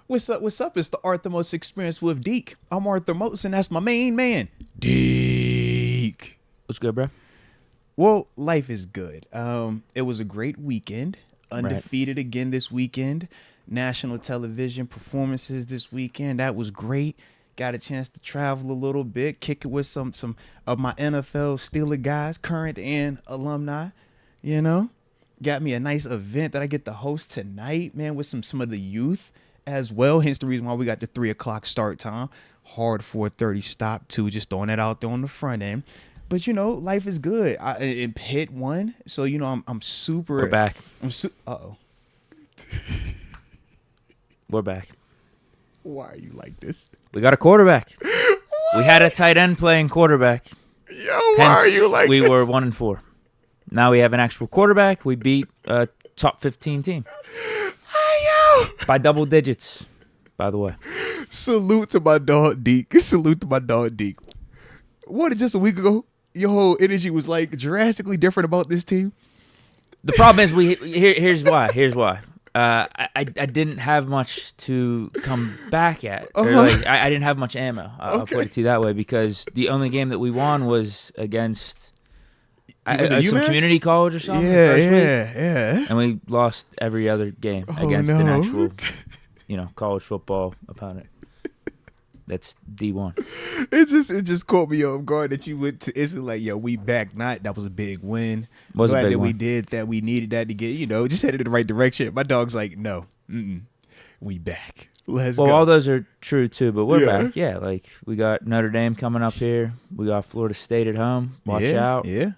What's up? What's up? It's the Arthur Moats Experience with Deke. I'm Arthur Moats, and that's my main man, Deke. What's good, bro? Well, life is good. It was a great weekend. Undefeated again this weekend. National television performances this weekend. That was great. Got a chance to travel a little bit, kick it with some of my NFL Steeler guys, current and alumni. You know, got me a nice event that I get to host tonight, man, with some of the youth as well. Hence the reason why we got the 3:00 start time. Hard 4:30 stop too. Just throwing that out there on the front end. But you know, life is good. And Pitt won, so you know I'm super. We're back. Uh-oh. We're back. Why are you like this? We got a quarterback. We had a tight end playing quarterback. Yo, why are you like we this? were 1-4. Now we have an actual quarterback. We beat a top 15 team. By double digits, by the way. Salute to my dog Deke. Salute to my dog Deke. What, just a week ago, your whole energy was like drastically different about this team? The problem is here's why. I didn't have much to come back at. Or like, I didn't have much ammo. I'll put it to you that way, because the only game that we won was against some community college or something. Yeah. And we lost every other game against an actual, college football opponent. That's D1. It just caught me off guard that you went to. It's like, yo, we back. Not that was a big win. Was Glad a big that win. we did that. We needed that to get, just headed in the right direction. My dog's like, no, we back. Let's go. Well, all those are true too, but we're Yeah. back. Yeah, like we got Notre Dame coming up here. We got Florida State at home. Watch out. Yeah.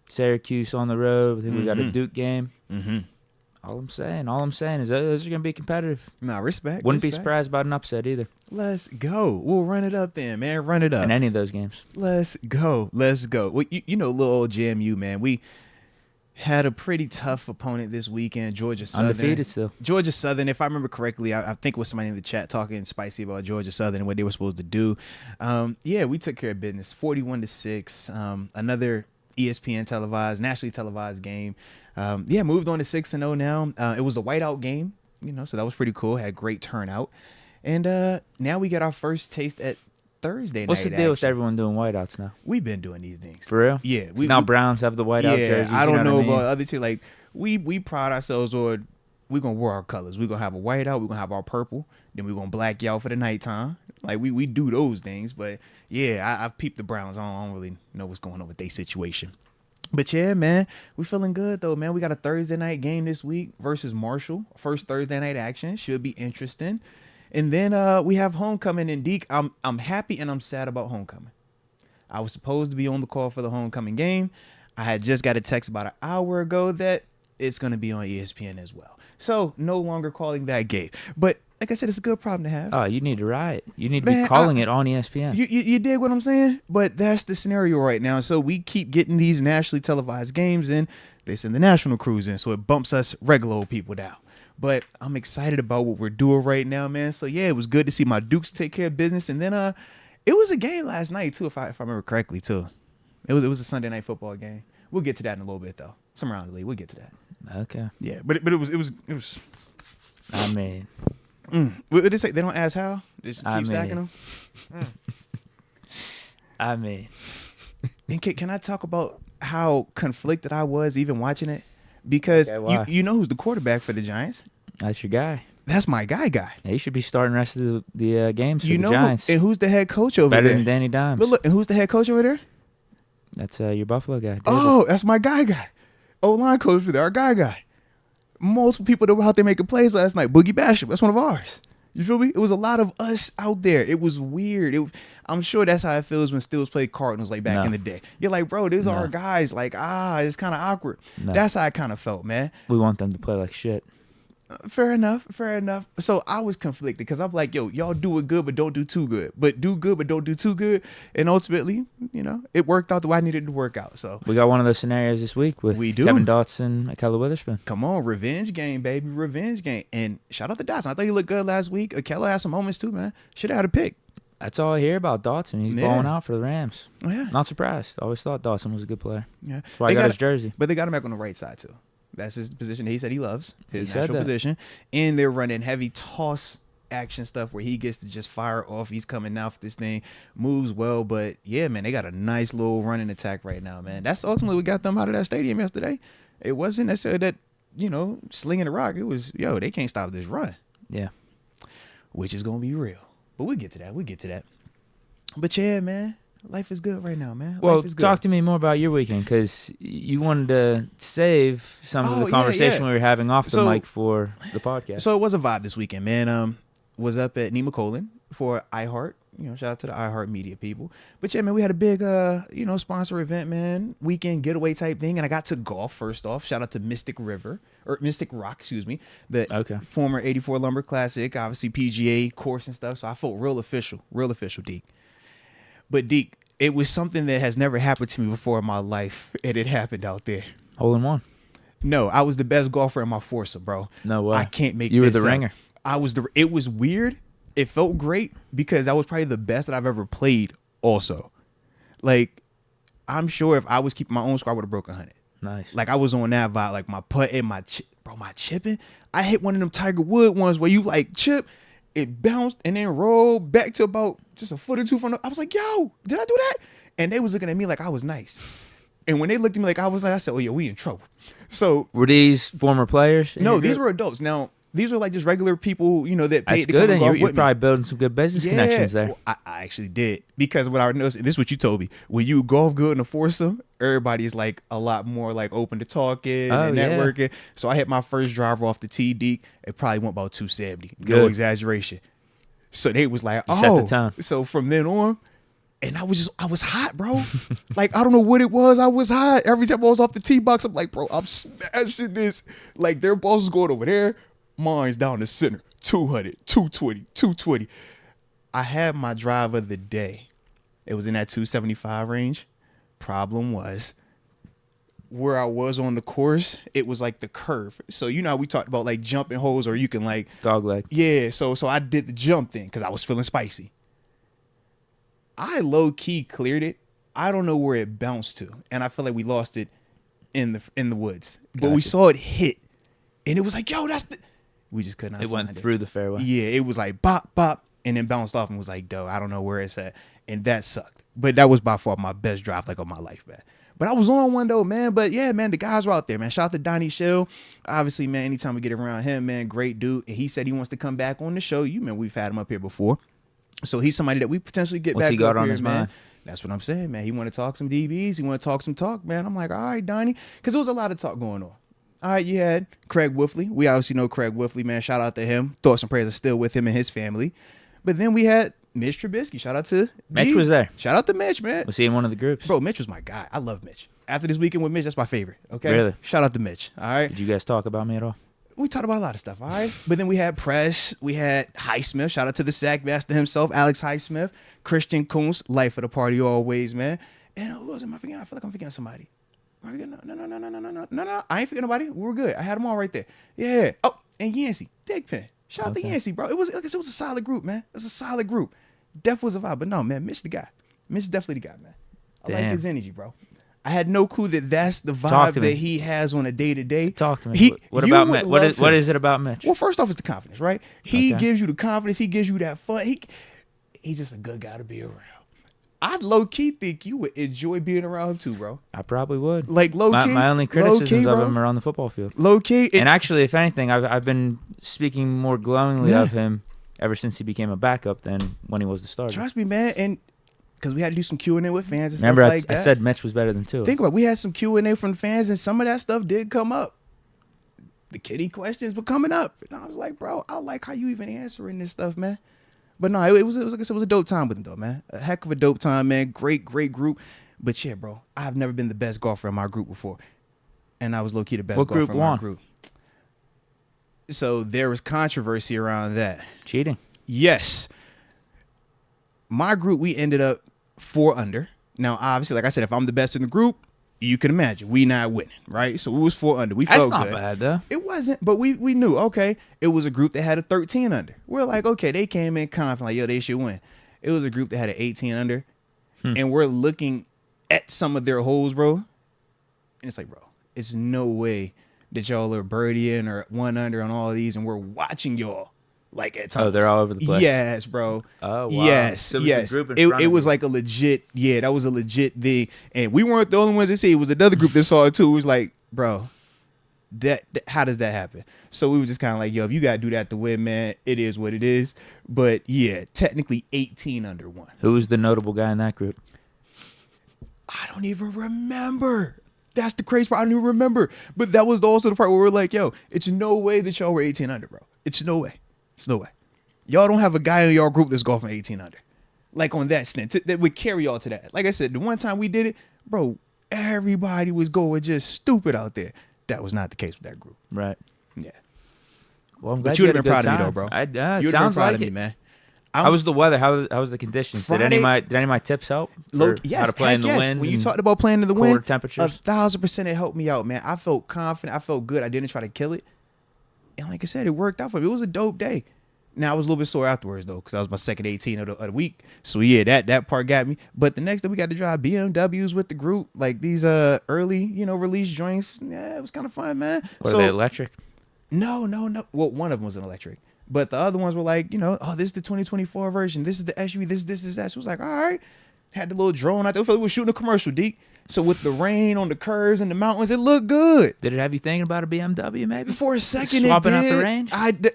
Syracuse on the road. I think we got a Duke game. Mm-hmm. All I'm saying is those are going to be competitive. Nah, respect. Wouldn't be respect. surprised about an upset either Let's go. We'll run it up then, man. Run it up. in any of those games. Let's go. Well, little old JMU, man. We had a pretty tough opponent this weekend, Georgia Southern. Undefeated still. Georgia Southern, if I remember correctly, I think it was somebody in the chat talking spicy about Georgia Southern and what they were supposed to do. We took care of business, 41-6. Another ESPN televised, nationally televised game. Moved on to 6-0 now. It was a whiteout game, so that was pretty cool. Had a great turnout. And now we got our first taste at Thursday night. What's the deal with everyone doing whiteouts now? We've been doing these things. For real? Yeah. Now Browns have the whiteout jerseys. I don't know what I mean? about other teams. Like, we pride ourselves on, we're going to wear our colors. We're going to have a whiteout. We're going to have our purple. Then we're going to black you out for the nighttime. Like, we do those things. But, yeah, I've peeped the Browns. I don't really know what's going on with their situation. But, yeah, man, we feeling good, though, man. We got a Thursday night game this week versus Marshall. First Thursday night action. Should be interesting. And then we have homecoming in Deke. I'm happy and I'm sad about homecoming. I was supposed to be on the call for the homecoming game. I had just got a text about an hour ago that it's going to be on ESPN as well. So no longer calling that game. But like I said, it's a good problem to have. Oh, you need to riot. You need to Man, be calling it on ESPN. You dig what I'm saying? But that's the scenario right now. So we keep getting these nationally televised games in. They send the national crews in. So it bumps us regular old people down. But I'm excited about what we're doing right now, man. So, yeah, it was good to see my Dukes take care of business. And then it was a game last night, too, if I remember correctly, too. It was a Sunday night football game. We'll get to that in a little bit, though. Somewhere around the league. We'll get to that. Okay. Yeah, but it was. I mean. What did they say? They don't ask how? Just keep stacking them? I mean. And can I talk about how conflicted I was even watching it? Because you know who's the quarterback for the Giants? That's your guy. That's my guy. Yeah, he should be starting the rest of the games for the know Giants. And who's the head coach over there? Better than Danny Dimes. Look, and who's the head coach over there? That's your Buffalo guy. David. Oh, that's my guy. O-line coach for there, our guy. Multiple people that were out there making plays last night. Boogie Basham, that's one of ours. You feel me? It was a lot of us out there. It was weird. I'm sure that's how it feels when Steelers played Cardinals like back in the day. You're like, bro, these are our guys. Like, it's kind of awkward. No. That's how I kind of felt, man. We want them to play like shit. Fair enough. So I was conflicted because I'm like, yo, y'all do it good, but don't do too good. But do good, but don't do too good. And ultimately, it worked out the way I needed it to work out. So we got one of those scenarios this week with Kevin Dotson and Keller Witherspoon. Come on, revenge game, baby, revenge game. And shout out to Dotson. I thought he looked good last week. Keller had some moments too, man. Should have had a pick. That's all I hear about Dotson. He's balling out for the Rams. Oh, yeah. Not surprised. Always thought Dotson was a good player. Yeah. That's why I got his jersey. But they got him back on the right side too. That's his position. He said he loves his said natural that. position. And they're running heavy toss action stuff where he gets to just fire off. He's coming out for this thing, moves well. But yeah, man, they got a nice little running attack right now, man. That's ultimately what got them out of that stadium yesterday. It wasn't necessarily that, slinging the rock. It was, they can't stop this run. Yeah. Which is going to be real. But we'll get to that. But yeah, man, life is good right now, man. Well, life is good. Talk to me more about your weekend, because you wanted to save some of the conversation we were having off the mic for the podcast. So it was a vibe this weekend, man. Was up at Nima Colon for iHeart. Shout out to the iHeart Media people. But yeah, man, we had a big, sponsor event, man. Weekend getaway type thing. And I got to golf first off. Shout out to Mystic Rock, excuse me. The former 84 Lumber Classic, obviously PGA course and stuff. So I felt real official, Deke. But Deke, it was something that has never happened to me before in my life. And it happened out there. Hole in one. No, I was the best golfer in my foursome, bro. No way. I can't make You were this the up. ringer. It was weird. It felt great because that was probably the best that I've ever played also. Like, I'm sure if I was keeping my own score, I would have broken 100. Nice. Like, I was on that vibe. Like, my putting, my chipping. I hit one of them Tiger Wood ones where you, like, chip, it bounced and then rolled back to about just a foot or two from the... I was like, yo, did I do that? And they was looking at me like I was nice. And when they looked at me like I was nice, I said, oh, yeah, we in trouble. So... Were these former players? No, these were adults. Now... These are like just regular people, that paid to come and golf with me. You're probably building some good business connections there. Well, I actually did, because what I noticed, and this is what you told me, when you golf good in a foursome, everybody's like a lot more like open to talking and networking. So I hit my first driver off the tee, Deke. It probably went about 270. Good. No exaggeration. So they was like, set the tone. So from then on, and I was hot, bro. Like, I don't know what it was. I was hot. Every time I was off the tee box, I'm like, bro, I'm smashing this. Like, their balls was going over there. Mine's down the center, 200, 220, 220. I had my drive of the day. It was in that 275 range. Problem was, where I was on the course, it was like the curve. So, how we talked about like jumping holes, or you can like... Dogleg. Yeah, so I did the jump thing because I was feeling spicy. I low-key cleared it. I don't know where it bounced to. And I feel like we lost it in the woods. But we saw it hit. And it was like, yo, that's the... We just could not find it. It went through the fairway. Yeah, it was like bop, bop, and then bounced off and was like, I don't know where it's at. And that sucked. But that was by far my best drive like of my life, man. But I was on one though, man. But yeah, man, the guys were out there, man. Shout out to Donnie Schill. Obviously, man, anytime we get around him, man, great dude. And he said he wants to come back on the show. We've had him up here before. So he's somebody that we potentially get What's back he got up on here, his man. mind? That's what I'm saying, man. He want to talk some DBs. He want to talk some talk, man. I'm like, all right, Donnie. Because there was a lot of talk going on. All right, you had Craig Wolfley. We obviously know Craig Wolfley, man. Shout out to him. Thoughts and prayers are still with him and his family. But then we had Mitch Trubisky. Shout out to Mitch was there. Shout out to Mitch, man. Was he in one of the groups? Bro, Mitch was my guy. I love Mitch. After this weekend with Mitch, that's my favorite. Okay? Really? Shout out to Mitch. All right? Did you guys talk about me at all? We talked about a lot of stuff, all right? But then we had Press. We had Highsmith. Shout out to the sack master himself, Alex Highsmith. Christian Kuntz. Life of the party always, man. And who else am I forgetting? I feel like I'm forgetting somebody. No. I ain't forgetting nobody. We were good. I had them all right there. Yeah. Oh, and Yancey. Digpen. Shout out to Yancey, bro. It was, like I said, it was a solid group, man. It was a solid group. Def was a vibe. But no, man, Mitch the guy. Mitch definitely the guy, man. I like his energy, bro. I had no clue that that's the vibe that he has on a day-to-day. Talk to me. What about Mitch? What is it about Mitch? Well, first off, it's the confidence, right? He gives you the confidence. He gives you that fun. He's just a good guy to be around. I low-key think you would enjoy being around him too, bro. I probably would. Like low-key. My only criticisms of him are on the football field. Low-key. And actually, if anything, I've been speaking more glowingly of him ever since he became a backup than when he was the starter. Trust me, man. And because we had to do some Q&A with fans and Remember, stuff like that. I said Mitch was better than Tua. Think about it. We had some Q&A from fans, and some of that stuff did come up. The kiddie questions were coming up. And I was like, bro, I like how you even answering this stuff, man. But no, it was like I said, it was a dope time with him, though, man. A heck of a dope time, man. Great group. But yeah, bro, I've never been the best golfer in my group before. And I was low-key the best golfer in my group. So there was controversy around that. Cheating. Yes. My group, we ended up 4 under. Now, obviously, like I said, if I'm the best in the group, you can imagine we not winning, right? So we was 4 under. We felt good. That's not bad, though. It wasn't, but we knew, okay, it was a group that had a 13 under. We're like, okay, they came in confident, like, yo, they should win. It was a group that had an 18 under, and we're looking at some of their holes, bro, and it's like, bro, it's no way that y'all are birdieing or 1 under on all of these, and we're watching y'all Like at times. Oh, they're all over the place. Yes, bro. Oh, wow. Yes, So it was yes. the group in It front of was you. like a legit. Yeah, that was a legit thing. And we weren't the only ones that see it. It was another group that saw it too. It was like, bro, that how does that happen? So we were just kind of like, yo, if you gotta do that to win, man, it is what it is. But yeah, technically 18 under one. Who was the notable guy in that group? I don't even remember. That's the crazy part. I don't even remember. But that was also the part where we're like, yo, it's no way that y'all were 18 under, bro. It's no way. It's no way. Y'all don't have a guy in y'all group that's golfing 18 under. Like on that stint. That would carry y'all to that. Like I said, the one time we did it, bro, everybody was going just stupid out there. That was not the case with that group. Right. Yeah. Well, I'm But glad you would had have a been good proud of me, time. though, bro. It You would have been sounds proud like of me, it. man. How was the weather? How was the conditions? Friday- Did any of my tips help? For Yes, how to play in the heck yes. wind? When you and talked about playing in the colder wind, temperatures? 1,000% it helped me out, man. I felt confident. I felt good. I didn't try to kill it. And like I said, it worked out for me. It was a dope day. Now, I was a little bit sore afterwards, though, because that was my second 18 of the week. So, yeah, that part got me. But the next day, we got to drive BMWs with the group. Like, these early, release joints. Yeah, it was kind of fun, man. Were they electric? No. Well, one of them was an electric. But the other ones were like, oh, this is the 2024 version. This is the SUV. This, that. So it was like, all right. Had the little drone out there. I felt like we were shooting a commercial, Deke. So with the rain on the curves and the mountains, it looked good. Did it have you thinking about a BMW maybe? For a second, Swapping it out did. the range?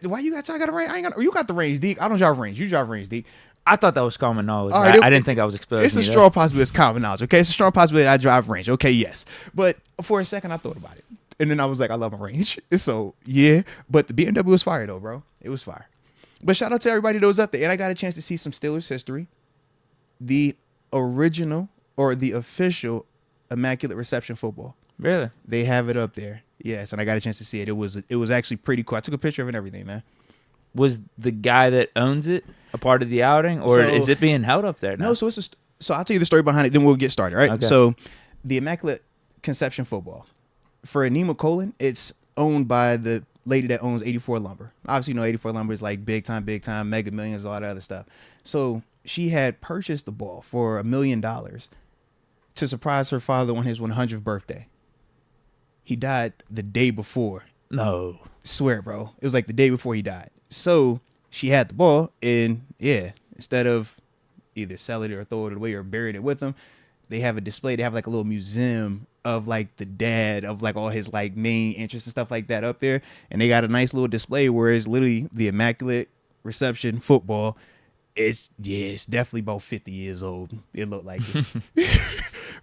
Why you got? I got a range. You got the range, Deke. I don't drive range. You drive range, Deke. I thought that was common knowledge. All right, I didn't think I was exposed. It's a strong possibility. It's common knowledge. Okay, it's a strong possibility I drive range. Okay, yes. But for a second, I thought about it, and then I was like, I love my range. So yeah, but the BMW was fire though, bro. It was fire. But shout out to everybody that was up there, and I got a chance to see some Steelers history. The original or the official Immaculate Reception football. Really? They have it up there. Yes, and I got a chance to see it. It was actually pretty cool. I took a picture of it and everything, man. Was the guy that owns it a part of the outing, or is it being held up there now? No, so I'll tell you the story behind it, then we'll get started, right? Okay. So the Immaculate Conception football. For Anema Colon, it's owned by the lady that owns 84 Lumber. Obviously, 84 Lumber is like big time, Mega Millions, all that other stuff. So she had purchased the ball for $1 million to surprise her father on his 100th birthday. He died the day before. No. Swear, bro. It was like the day before he died. So she had the ball, and yeah, instead of either selling it or throw it away or burying it with him, they have a display. They have like a little museum of like the dad of like all his like main interests and stuff like that up there. And they got a nice little display where it's literally the Immaculate Reception football. It's definitely about 50 years old. It looked like it.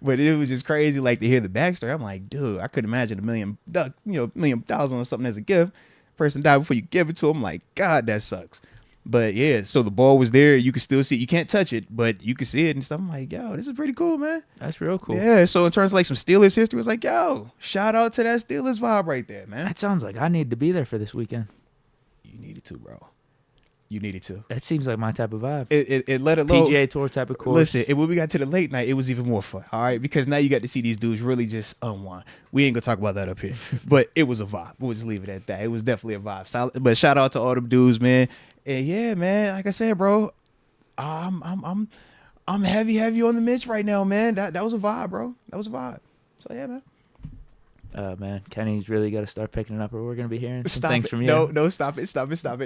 But it was just crazy, like, to hear the backstory. I'm like, dude, I couldn't imagine $1 million, $1 million on something as a gift. Person died before you give it to him. Like, God, that sucks. But yeah, so the ball was there. You can still see it. You can't touch it, but you can see it and stuff. I'm like, yo, this is pretty cool, man. That's real cool. Yeah. So in terms of like some Steelers history, it was like, yo, shout out to that Steelers vibe right there, man. That sounds like I need to be there for this weekend. You needed to, bro. You needed to. That seems like my type of vibe. It let it low. PGA Tour type of course. Listen, and when we got to the late night, it was even more fun. All right, because now you got to see these dudes really just unwind. We ain't gonna talk about that up here, but it was a vibe. We'll just leave it at that. It was definitely a vibe. Solid, but shout out to all them dudes, man. And yeah, man, like I said, bro, I'm heavy on the Mitch right now, man. That was a vibe, bro. That was a vibe. So yeah, man. Man, Kenny's really got to start picking it up, or we're gonna be hearing some Stop things it. from you. No, stop it.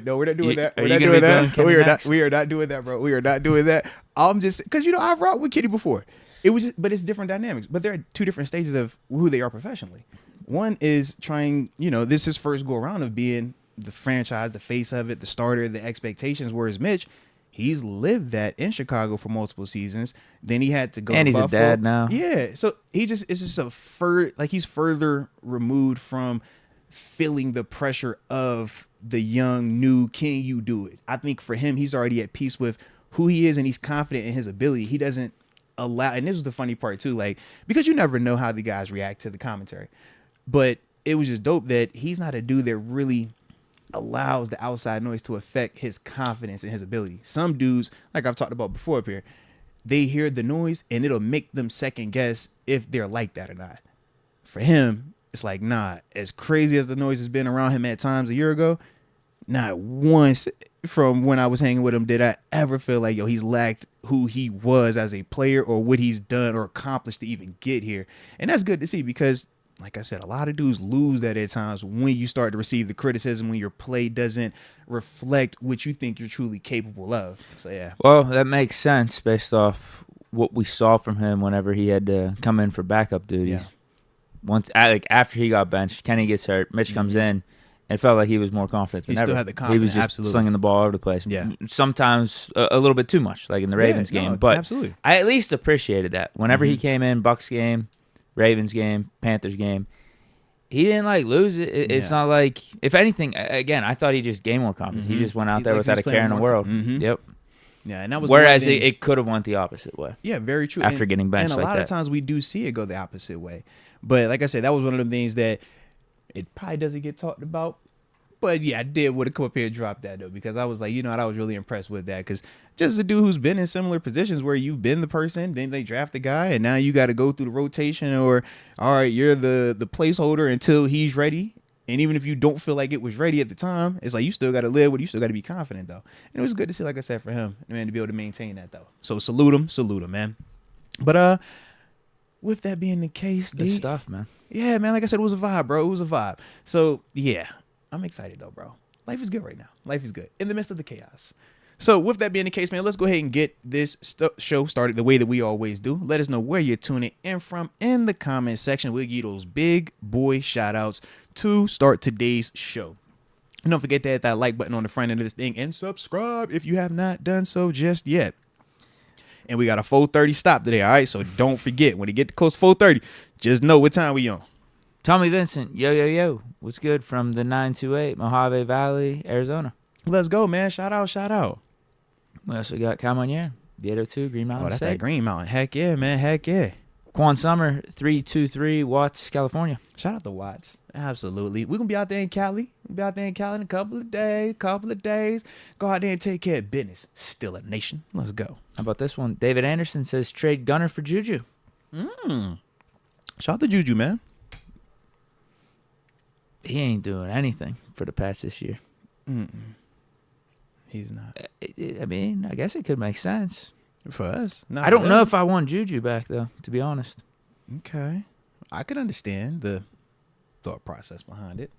No, we're not doing that. Are We're you not gonna doing be that. doing Kenny next? We are not doing that, bro. We are not doing that. I'm just because I've rocked with Kenny before. It was, but it's different dynamics. But there are two different stages of who they are professionally. One is trying, this is his first go around of being the franchise, the face of it, the starter, the expectations. Whereas Mitch, he's lived that in Chicago for multiple seasons. Then he had to go. And to he's Buffalo. a dad now. Yeah, so it's just he's further removed from feeling the pressure of the young new can you do it. I think for him, he's already at peace with who he is, and he's confident in his ability. He doesn't allow, and this was the funny part too, like, because you never know how the guys react to the commentary, but it was just dope that he's not a dude that really allows the outside noise to affect his confidence in his ability. Some dudes, like I've talked about before up here, they hear the noise and it'll make them second guess if they're like that or not. For him, it's like, nah, as crazy as the noise has been around him at times a year ago, not once from when I was hanging with him did I ever feel like, he's lacked who he was as a player or what he's done or accomplished to even get here. And that's good to see, because like I said, a lot of dudes lose that at times when you start to receive the criticism, when your play doesn't reflect what you think you're truly capable of. So, yeah. Well, that makes sense based off what we saw from him whenever he had to come in for backup duties. Yeah. Once, like after he got benched, Kenny gets hurt, Mitch comes in, and it felt like he was more confident than He ever. still had the He confidence, was just absolutely. slinging the ball all over the place. Yeah. Sometimes a little bit too much, like in the Ravens game. But absolutely. I at least appreciated that. Whenever he came in, Bucks game, Ravens game, Panthers game, he didn't like lose it. It's not like, if anything, again, I thought he just gained more confidence. He just went out there without a care in the world. Yep. Yeah, and that was whereas it could have went the opposite way. Yeah, very true. After getting benched, and a like lot of times we do see it go the opposite way. But like I said, that was one of the things that it probably doesn't get talked about. But yeah, I did want to come up here and drop that though, because I was like, I was really impressed with that, because just a dude who's been in similar positions where you've been the person, then they draft the guy, and now you got to go through the rotation, or all right, you're the placeholder until he's ready. And even if you don't feel like it was ready at the time, it's like you still got to live with it. You still got to be confident, though. And it was good to see, like I said, for him, man, to be able to maintain that, though. So salute him, man. But with that being the case, good stuff, man. Yeah, man, like I said, it was a vibe, bro. It was a vibe. So, yeah, I'm excited, though, bro. Life is good right now. Life is good in the midst of the chaos. So with that being the case, man, let's go ahead and get this show started the way that we always do. Let us know where you're tuning in from in the comment section. We'll give you those big boy shout outs to start today's show. And don't forget to hit that like button on the front end of this thing and subscribe if you have not done so just yet. And we got a 4:30 stop today, all right? So don't forget, when you get close to 4:30, just know what time we on. Tommy Vincent, yo. What's good from the 928, Mojave Valley, Arizona? Let's go, man. Shout out. We also got Camonier, the 802, Green Mountain that's State. that Green Mountain. Heck yeah, man. Heck yeah. Quan Summer, 323, Watts, California. Shout out to Watts. Absolutely. We're going to be out there in Cali. We'll be out there in Cali in a couple of days. Go out there and take care of business. Still a nation. Let's go. How about this one? David Anderson says trade Gunner for Juju. Shout out to Juju, man. He ain't doing anything for the Pats this year. He's not. I mean, I guess it could make sense. For us. I don't know if I want Juju back, though, to be honest. Okay. I could understand the thought process behind it.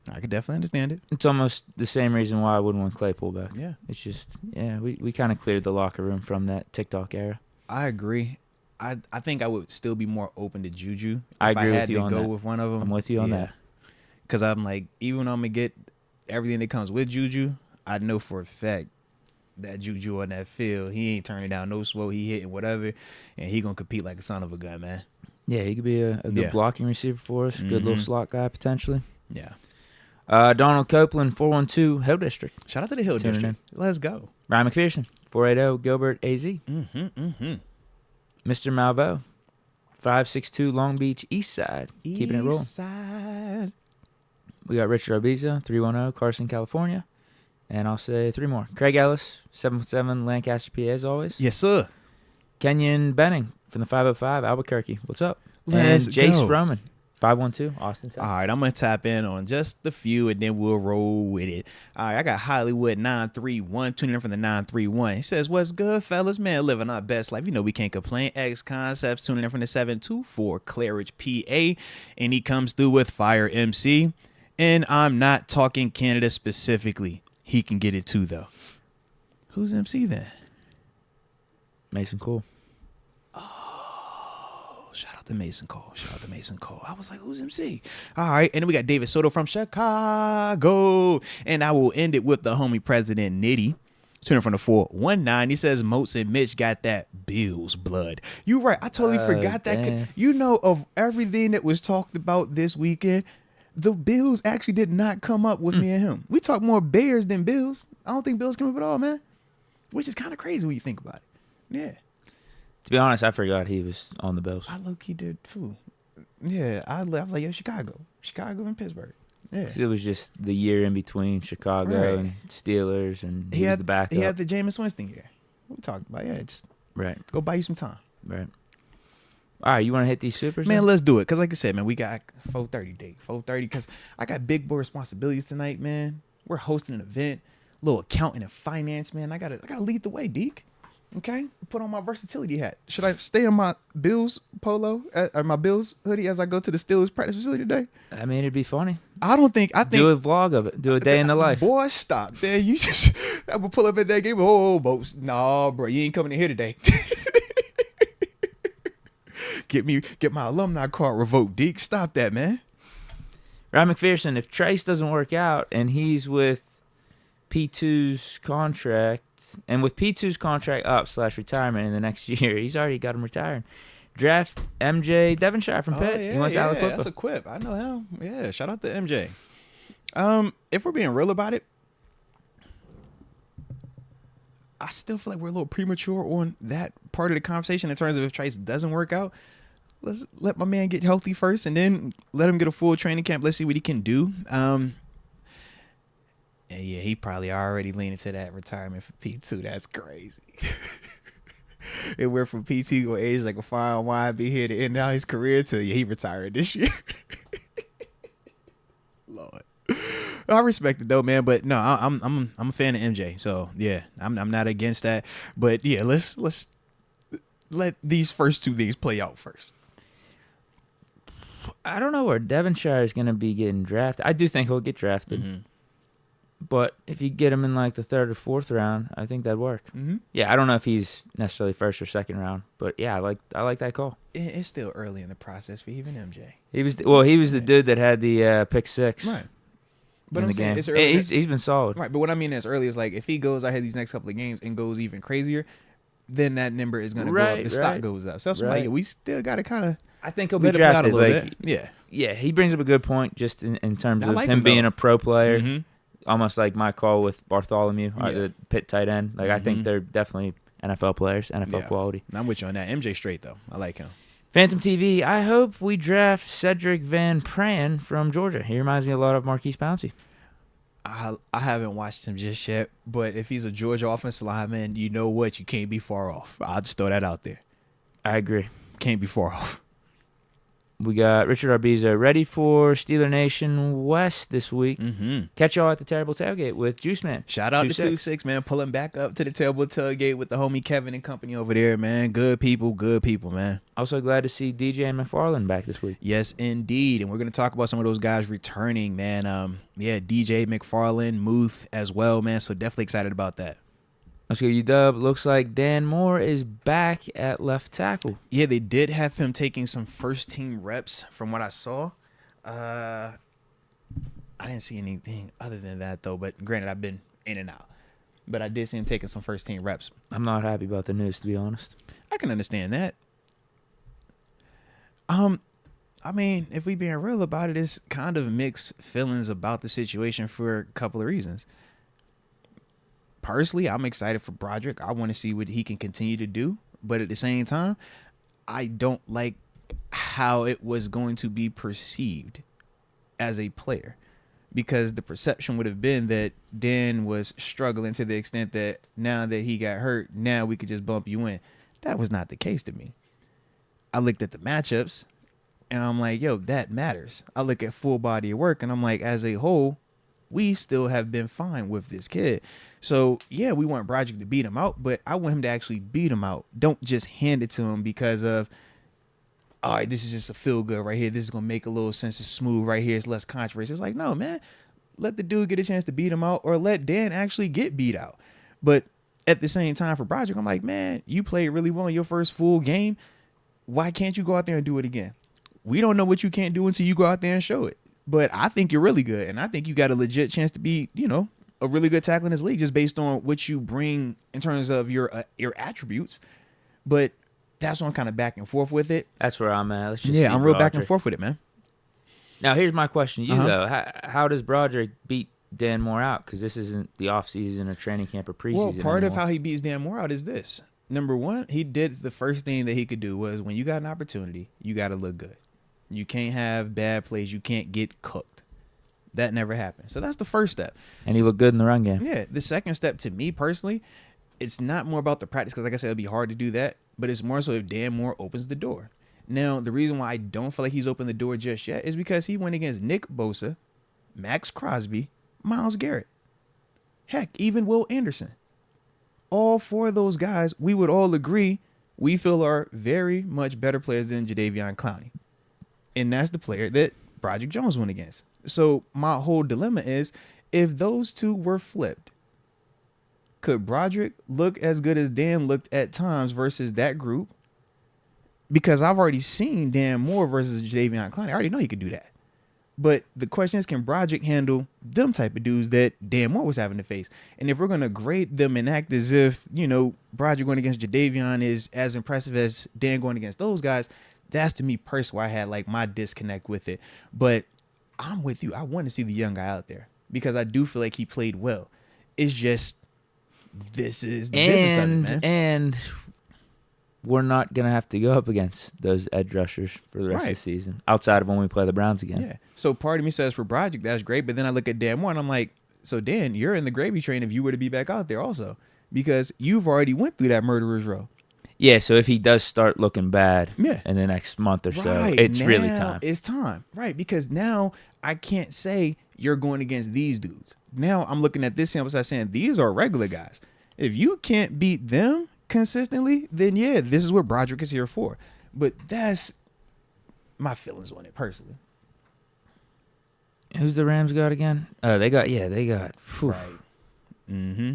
I could definitely understand it. It's almost the same reason why I wouldn't want Claypool back. Yeah. It's just, we kind of cleared the locker room from that TikTok era. I agree. I think I would still be more open to Juju if I agree had with you to on go that. with one of them. I'm with you on that. Because I'm like, even though I'm going to get everything that comes with Juju, I know for a fact that Juju on that field, he ain't turning down no slow. He hitting whatever, and he going to compete like a son of a gun, man. Yeah, he could be a good blocking receiver for us. Good little slot guy, potentially. Yeah. Donald Copeland, 412, Hill District. Shout out to the Hill Tuning District. Let's go. Ryan McPherson, 480, Gilbert, AZ. Mr. Malvo, 562, Long Beach, East Side. Keeping it rolling. East Side. We got Richard Arbiza, 310, Carson, California. And I'll say three more. Craig Ellis, 717, Lancaster, PA, as always. Yes, sir. Kenyon Benning from the 505, Albuquerque. What's up? Let's and Jace go. Roman, 512, Austin, Texas. All right, I'm going to tap in on just a few, and then we'll roll with it. All right, I got Hollywood 931 tuning in from the 931. He says, what's good, fellas? Man, living our best life. You know we can't complain. X Concepts tuning in from the 724, Claridge, PA. And he comes through with Fire MC. And I'm not talking Canada specifically. He can get it too, though. Who's MC then? Mason Cole. Oh, shout out to Mason Cole. I was like, who's MC? All right. And then we got David Soto from Chicago. And I will end it with the homie President Nitty. Tuning from the 419. He says, Moats and Mitch got that Bills blood. You're right. I totally forgot that. Damn. You know, of everything that was talked about this weekend, the Bills actually did not come up with me and him. We talk more Bears than Bills. I don't think Bills came up at all, man. Which is kind of crazy when you think about it. Yeah. To be honest, I forgot he was on the Bills. I low-key did, too. Yeah, I was like, yo, Chicago and Pittsburgh. Yeah. It was just the year in between Chicago and Steelers, and he was the backup. He had the Jameis Winston year. We talked about, just go buy you some time. Right. All right, you want to hit these supers? Man, then? let's do it. Because like I said, man, we got 4:30 date. 4:30 because I got big boy responsibilities tonight, man. We're hosting an event, little accounting and finance, man. I gotta lead the way, Deke. Okay, put on my versatility hat. Should I stay in my Bills polo or my Bills hoodie as I go to the Steelers practice facility today? I mean, it'd be funny. I don't think. I Do a think. vlog of it. Do a day in the life. Boy, stop. Man, you just. I would pull up at that game. Oh, Moats. Nah, bro, you ain't coming in here today. Get my alumni card revoked. Deke, stop that, man. Ryan McPherson, if Trace doesn't work out and he's with P2's contract, and with P2's contract up / retirement in the next year, he's already got him retiring. Draft MJ Devonshire from Pitt. Yeah, he went to Aliquippa. That's a quip. I know him. Yeah, shout out to MJ. If we're being real about it, I still feel like we're a little premature on that part of the conversation in terms of if Trace doesn't work out. Let's let my man get healthy first and then let him get a full training camp. Let's see what he can do. And yeah, he probably already leaning to that retirement for P2. That's crazy. It went from PT go age like a fine wine, be here to end out his career to he retired this year. Lord. I respect it though, man. But no, I'm a fan of MJ. So yeah, I'm not against that. But yeah, let's let these first two things play out first. I don't know where Devonshire is going to be getting drafted. I do think he'll get drafted. Mm-hmm. But if you get him in like the 3rd or 4th round, I think that'd work. Mm-hmm. Yeah, I don't know if he's necessarily 1st or 2nd round, but yeah, I like that call. It's still early in the process for even MJ. He was the dude that had the pick 6. Right. But in I'm the saying game. it's early. He's been solid. Right, but what I mean is early is like if he goes ahead these next couple of games and goes even crazier, then that number is going to go up. The stock goes up. So that's why we still got to kind of. I think he'll be drafted. Like, yeah. Yeah, he brings up a good point just in terms of like him being a pro player. Mm-hmm. Almost like my call with Bartholomew, the Pitt tight end. Like I think Mm-hmm. they're definitely NFL players, NFL quality. I'm with you on that. MJ straight though. I like him. Phantom TV, I hope we draft Cedric Van Pran from Georgia. He reminds me a lot of Marquise Pouncey. I haven't watched him just yet, but if he's a Georgia offensive lineman, you know what? You can't be far off. I'll just throw that out there. I agree. Can't be far off. We got Richard Arbiza ready for Steeler Nation West this week. Mm-hmm. Catch y'all at the Terrible Tailgate with Juice Man. Shout out to 2-6, man. Pulling back up to the Terrible Tailgate with the homie Kevin and company over there, man. Good people, man. Also glad to see DJ and McFarland back this week. Yes, indeed. And we're going to talk about some of those guys returning, man. DJ, McFarland, Muth as well, man. So definitely excited about that. Let's go, UW. Looks like Dan Moore is back at left tackle. Yeah, they did have him taking some first-team reps from what I saw. I didn't see anything other than that, though. But granted, I've been in and out. But I did see him taking some first-team reps. I'm not happy about the news, to be honest. I can understand that. I mean, if we being real about it, it's kind of mixed feelings about the situation for a couple of reasons. Personally, I'm excited for Broderick. I want to see what he can continue to do. But at the same time, I don't like how it was going to be perceived as a player. Because the perception would have been that Dan was struggling to the extent that now that he got hurt, now we could just bump you in. That was not the case to me. I looked at the matchups, and I'm like, yo, that matters. I look at full body of work, and I'm like, as a whole, we still have been fine with this kid. So, yeah, we want Broderick to beat him out, but I want him to actually beat him out. Don't just hand it to him because of, all right, this is just a feel good right here. This is going to make a little sense. It's smooth right here. It's less controversy. It's like, no, man, let the dude get a chance to beat him out or let Dan actually get beat out. But at the same time for Broderick, I'm like, man, you played really well in your first full game. Why can't you go out there and do it again? We don't know what you can't do until you go out there and show it. But I think you're really good, and I think you got a legit chance to be, a really good tackle in this league just based on what you bring in terms of your attributes. But that's why I'm kind of back and forth with it. That's where I'm at. Let's just I'm real back and forth with it, man. Now, here's my question to you, though. How does Broderick beat Dan Moore out? Because this isn't the offseason or training camp or preseason Well, part anymore. of how he beats Dan Moore out is this. Number one, he did the first thing that he could do was when you got an opportunity, you got to look good. You can't have bad plays. You can't get cooked. That never happened. So that's the first step. And he looked good in the run game. Yeah. The second step to me personally, it's not more about the practice because like I said, it'd be hard to do that. But it's more so if Dan Moore opens the door. Now, the reason why I don't feel like he's opened the door just yet is because he went against Nick Bosa, Max Crosby, Myles Garrett. Heck, even Will Anderson. all four of those guys, we would all agree we feel are very much better players than Jadeveon Clowney. And that's the player that Broderick Jones went against. So my whole dilemma is, if those two were flipped, could Broderick look as good as Dan looked at times versus that group? Because I've already seen Dan Moore versus Jadeveon Clowney. I already know he could do that. But the question is, can Broderick handle them type of dudes that Dan Moore was having to face? And if we're going to grade them and act as if, Broderick going against Jadeveon is as impressive as Dan going against those guys, that's to me personally where I had like my disconnect with it. But I'm with you. I want to see the young guy out there because I do feel like he played well. It's just, this is the business of it, man. And we're not going to have to go up against those edge rushers for the rest of the season, outside of when we play the Browns again. Yeah. So part of me says for Broderick, that's great. But then I look at Dan Moore and I'm like, so Dan, you're in the gravy train if you were to be back out there also, because you've already went through that murderer's row. Yeah, so if he does start looking bad in the next month or so, it's really time. It's time. Right, because now I can't say you're going against these dudes. Now I'm looking at this sample size saying these are regular guys. If you can't beat them consistently, then yeah, this is what Broderick is here for. But that's my feelings on it personally. Who's the Rams got again? They got. Whew. Right. Mm-hmm.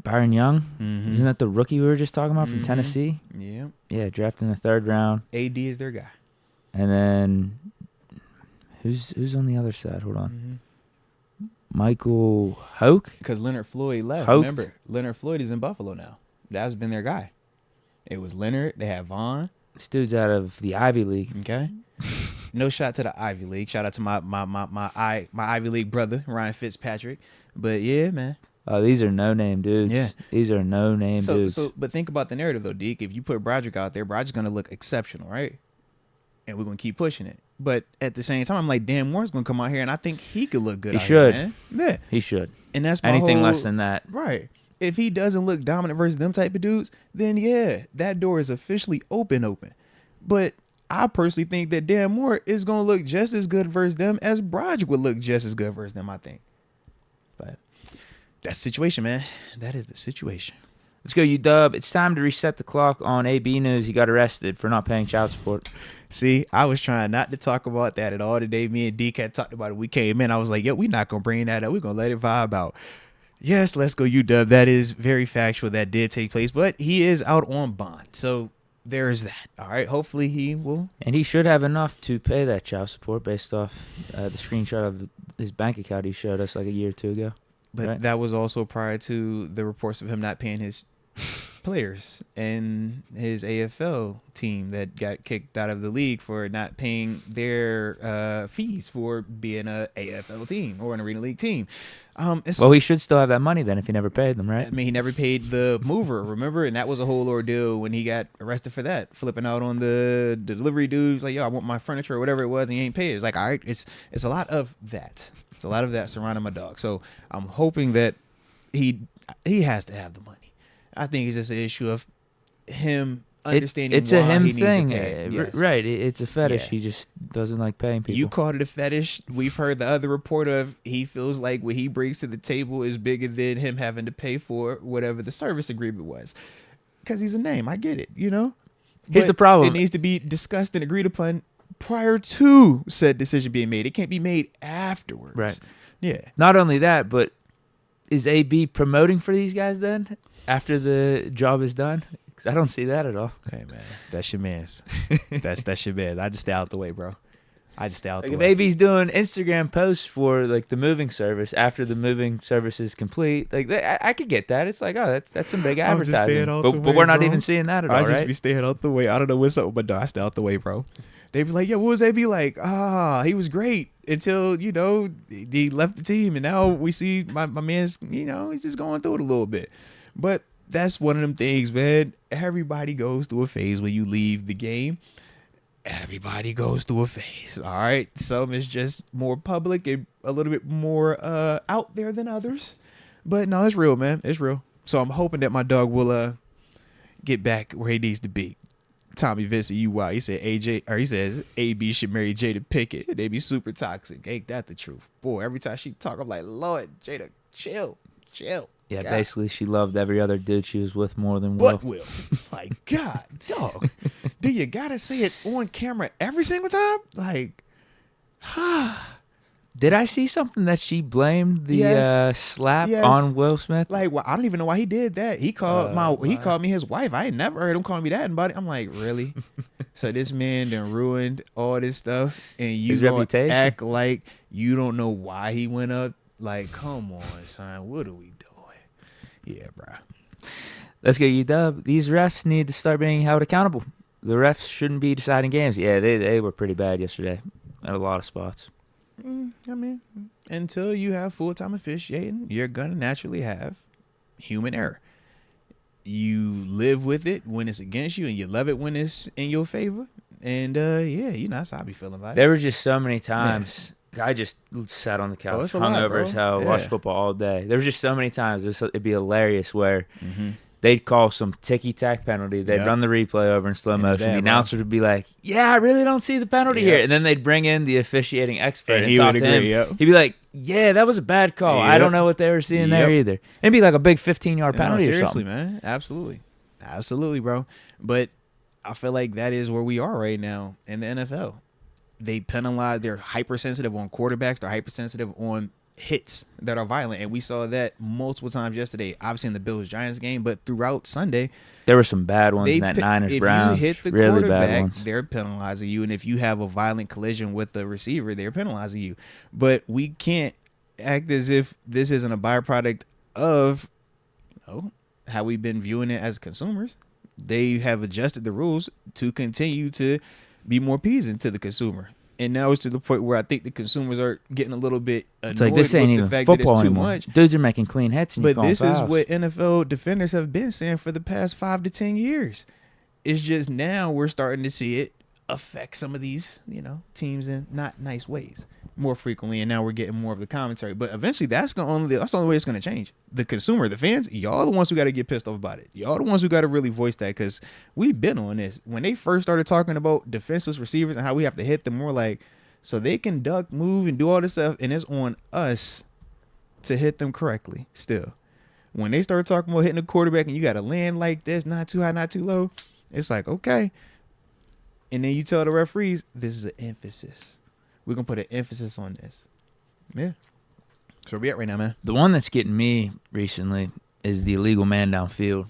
Byron Young, Mm-hmm. isn't that the rookie we were just talking about from Tennessee? Yeah. Yeah, drafted in the 3rd round. AD is their guy. And then who's on the other side? Hold on. Mm-hmm. Michael Hoke? Because Leonard Floyd left. Hoke? Remember, Leonard Floyd is in Buffalo now. That's been their guy. It was Leonard. They have Vaughn. This dude's out of the Ivy League. Okay. No shot to the Ivy League. Shout out to my Ivy League brother, Ryan Fitzpatrick. But yeah, man. Oh, these are no-name dudes. Yeah. These are no-name dudes. But think about the narrative, though, Deke. If you put Broderick out there, Broderick's going to look exceptional, right? And we're going to keep pushing it. But at the same time, I'm like, Dan Moore's going to come out here, and I think he could look good He out should. here, man. Yeah. He should. And that's my Anything whole, less than that. Right. If he doesn't look dominant versus them type of dudes, then yeah, that door is officially open. But I personally think that Dan Moore is going to look just as good versus them as Broderick would look just as good versus them, I think. But that's the situation, man. That is the situation. Let's go, UW. It's time to reset the clock on AB News. He got arrested for not paying child support. See, I was trying not to talk about that at all today. Me and Deke had talked about it. We came in. I was like, yo, we're not going to bring that up. We're going to let it vibe out. Yes, let's go, UW. That is very factual. That did take place. But he is out on bond. So there's that. All right. Hopefully he will. And he should have enough to pay that child support based off the screenshot of his bank account he showed us like a year or two ago. But right? That was also prior to the reports of him not paying his players and his AFL team that got kicked out of the league for not paying their fees for being a AFL team or an Arena League team. Well, he should still have that money then if he never paid them, right? I mean, he never paid the mover, remember? And that was a whole ordeal when he got arrested for that, flipping out on the delivery dudes like, yo, I want my furniture or whatever it was, and he ain't paid. It's like, all right, it's a lot of that. It's a lot of that surrounding my dog. So I'm hoping that he has to have the money. I think it's just an issue of him understanding it's why a him he needs thing. to pay. Yes. Right. It's a fetish. Yeah. He just doesn't like paying people. You called it a fetish. We've heard the other report of he feels like what he brings to the table is bigger than him having to pay for whatever the service agreement was. Because he's a name. I get it, Here's but the problem. It needs to be discussed and agreed upon prior to said decision being made. It can't be made afterwards. Right. Yeah. Not only that, but is AB promoting for these guys then after the job is done? Because I don't see that at all. Okay, man. That's your man's. That's your man. I just stay out the way, bro. I just stay out Like the if way. AB's doing Instagram posts for like the moving service after the moving service is complete, like I could get that. It's like, oh, that's some big I'm just advertising. staying out But the way, we're not bro. even seeing that at I all, just right? be staying out the way. I don't know what's up, but no, I stay out the way, bro. They be like, yeah, what was AB like? He was great until, he left the team. And now we see my man's, he's just going through it a little bit. But that's one of them things, man. Everybody goes through a phase when you leave the game. Everybody goes through a phase, all right? Some is just more public and a little bit more out there than others. But no, it's real, man. It's real. So I'm hoping that my dog will get back where he needs to be. Tommy Vincent, he said he says AB should marry Jada Pickett. They be super toxic. Ain't that the truth? Boy, every time she talk, I'm like, Lord, Jada, chill. Yeah, God. basically she loved every other dude she was with more than Will. What Will? Like, God, dog. Do you gotta say it on camera every single time? Like, Did I see something that she blamed the Yes. slap Yes. on Will Smith? Like, well, I don't even know why he did that. He called he called me his wife. I ain't never heard him call me that. And buddy, I'm like, really? So this man done ruined all this stuff, and you His gonna reputation. act like you don't know why he went up? Like, come on, son. What are we doing? Yeah, bro. Let's get UW. These refs need to start being held accountable. The refs shouldn't be deciding games. Yeah, they were pretty bad yesterday at a lot of spots. I mean, until you have full-time officiating, you're going to naturally have human error. You live with it when it's against you, and you love it when it's in your favor. And, yeah, that's how I be feeling about it. There were just so many times. I just sat on the couch, it's a hung lot, over bro. as hell, Yeah. watched football all day. There was just so many times. It'd be hilarious where Mm-hmm. they'd call some ticky-tack penalty. They'd Yep. run the replay over in slow And it's motion. bad, The bro. announcer would be like, yeah, I really don't see the penalty Yep. here. And then they'd bring in the officiating expert And and he talk would to him. agree, yep. He'd be like, yeah, that was a bad call. I Yep. don't know what they were seeing there Yep. either. It'd be like a big 15-yard No, penalty or seriously, something. man. Absolutely, bro. But I feel like that is where we are right now in the NFL. They penalize. They're hypersensitive on quarterbacks. They're hypersensitive on hits that are violent, and we saw that multiple times yesterday. Obviously in the Bills-Giants game, but throughout Sunday, There were some bad ones in that if Niners-Browns. you hit the Really bad quarterback, ones. they're penalizing you, and if you have a violent collision with the receiver, they're penalizing you. But we can't act as if this isn't a byproduct of how we've been viewing it as consumers. They have adjusted the rules to continue to be more appeasing to the consumer. And now it's to the point where I think the consumers are getting a little bit annoyed It's like this ain't with even the fact that it's football too anymore. much. Dudes are making clean hits. And But this is fouls. what NFL defenders have been saying for the past 5 to 10 years. It's just now we're starting to see it affect some of these, teams in not nice ways more frequently, and now we're getting more of the commentary. But eventually, that's the only way it's going to change. The consumer, the fans, y'all the ones who got to get pissed off about it. Y'all the ones who got to really voice that, because we've been on this. When they first started talking about defenseless receivers and how we have to hit them more like so they can duck, move, and do all this stuff, and it's on us to hit them correctly still. When they start talking about hitting a quarterback and you got to land like this, not too high, not too low, it's like, okay. And then you tell the referees, this is an emphasis. We're going to put an emphasis on this. Yeah. So where we at right now, man? The one that's getting me recently is the illegal man downfield.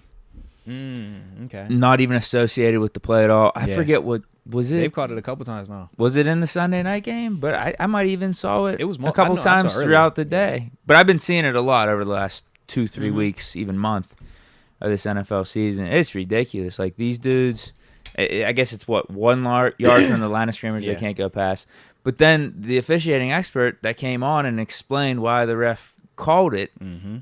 Okay. Not even associated with the play at all. I Yeah. forget what was it. They've caught it a couple times now. Was it in the Sunday night game? But I might even saw it, It was a couple I saw times earlier. throughout the day. But I've been seeing it a lot over the last 2-3 Mhm. weeks, even month of this NFL season. It's ridiculous. Like these dudes, I guess it's 1 yard from the line of scrimmage Yeah. they can't go past. But then the officiating expert that came on and explained why the ref called it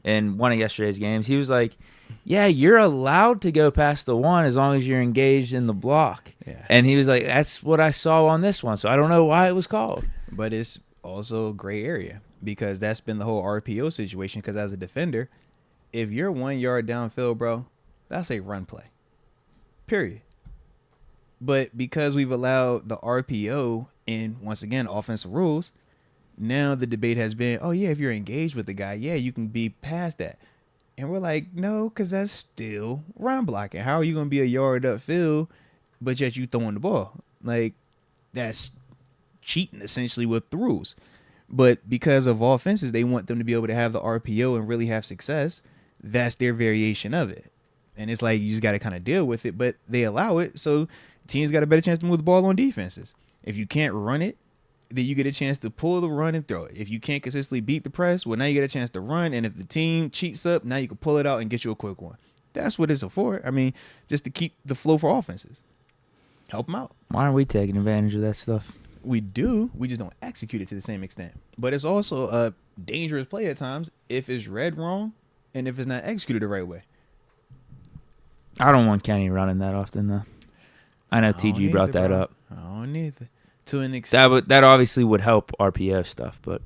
in one of yesterday's games, he was like, yeah, you're allowed to go past the 1 as long as you're engaged in the block. Yeah. And he was like, that's what I saw on this one, so I don't know why it was called. But it's also a gray area because that's been the whole RPO situation. Because as a defender, if you're 1 yard downfield, bro, that's a run play. Period. But because we've allowed the RPO in, once again, offensive rules, now the debate has been, oh, yeah, if you're engaged with the guy, yeah, you can be past that. And we're like, no, because that's still run blocking. How are you going to be a yard upfield, but yet you throwing the ball? Like, that's cheating, essentially, with the rules. But because of offenses, they want them to be able to have the RPO and really have success. That's their variation of it. And it's like you just got to kind of deal with it, but they allow it. So teams got a better chance to move the ball on defenses. If you can't run it, then you get a chance to pull the run and throw it. If you can't consistently beat the press, well, now you get a chance to run. And if the team cheats up, now you can pull it out and get you a quick one. That's what it's for. I mean, just to keep the flow for offenses. Help them out. Why aren't we taking advantage of that stuff? We do. We just don't execute it to the same extent. But it's also a dangerous play at times if it's read wrong and if it's not executed the right way. I don't want Kenny running that often, though. I know TG brought that up. I don't either. To an extent. That obviously would help RPO stuff, but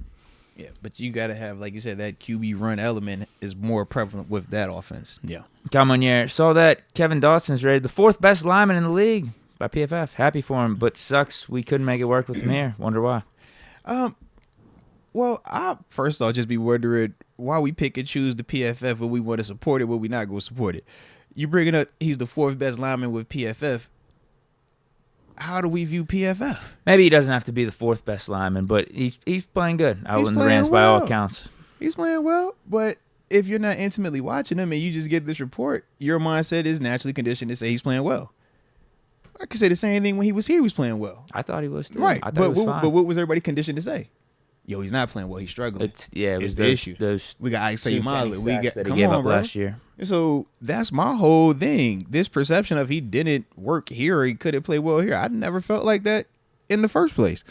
Yeah, but you got to have, like you said, that QB run element is more prevalent with that offense. Yeah. come on, yeah. Saw that Kevin Dawson's rated the 4th best lineman in the league by PFF. Happy for him, but sucks we couldn't make it work with him here. Wonder why. Well, I first I'll just be wondering why we pick and choose the PFF when we want to support it, when we not going to support it. You bringing up he's the 4th best lineman with PFF. How do we view PFF? Maybe he doesn't have to be the 4th best lineman, but he's playing good out in the Rams by all accounts. He's playing well, but if you're not intimately watching him and you just get this report, your mindset is naturally conditioned to say he's playing well. I could say the same thing when he was here. He was playing well. I thought he was too. Right, I thought he was fine. But what was everybody conditioned to say? Yo, he's not playing well. He's struggling. It was the issue. We got Isaiah Motley. We got that he gave up last year. So that's my whole thing. This perception of he didn't work here, or he couldn't play well here. I never felt like that in the first place.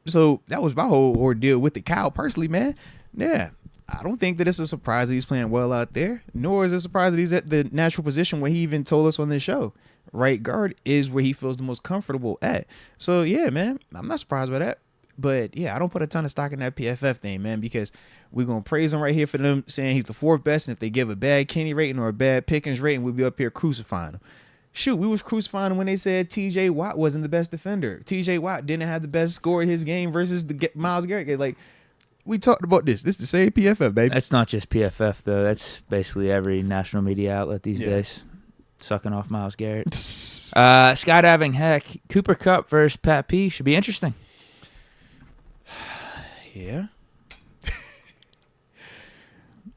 So that was my whole ordeal with the Cow personally, man. Yeah, I don't think that it's a surprise that he's playing well out there, nor is it a surprise that he's at the natural position where he even told us on this show. Right guard is where he feels the most comfortable at. So, yeah, man, I'm not surprised by that. But, yeah, I don't put a ton of stock in that PFF thing, man, because we're going to praise him right here for them saying he's the 4th best. And if they give a bad Kenny rating or a bad Pickens rating, we'll be up here crucifying him. Shoot, we was crucifying him when they said T.J. Watt wasn't the best defender. T.J. Watt didn't have the best score in his game versus the Myles Garrett. Like, we talked about this. This is the same PFF, baby. That's not just PFF, though. That's basically every national media outlet these days. Sucking off Myles Garrett. Skydiving heck. Cooper Kupp versus Pat P. Should be interesting. Yeah.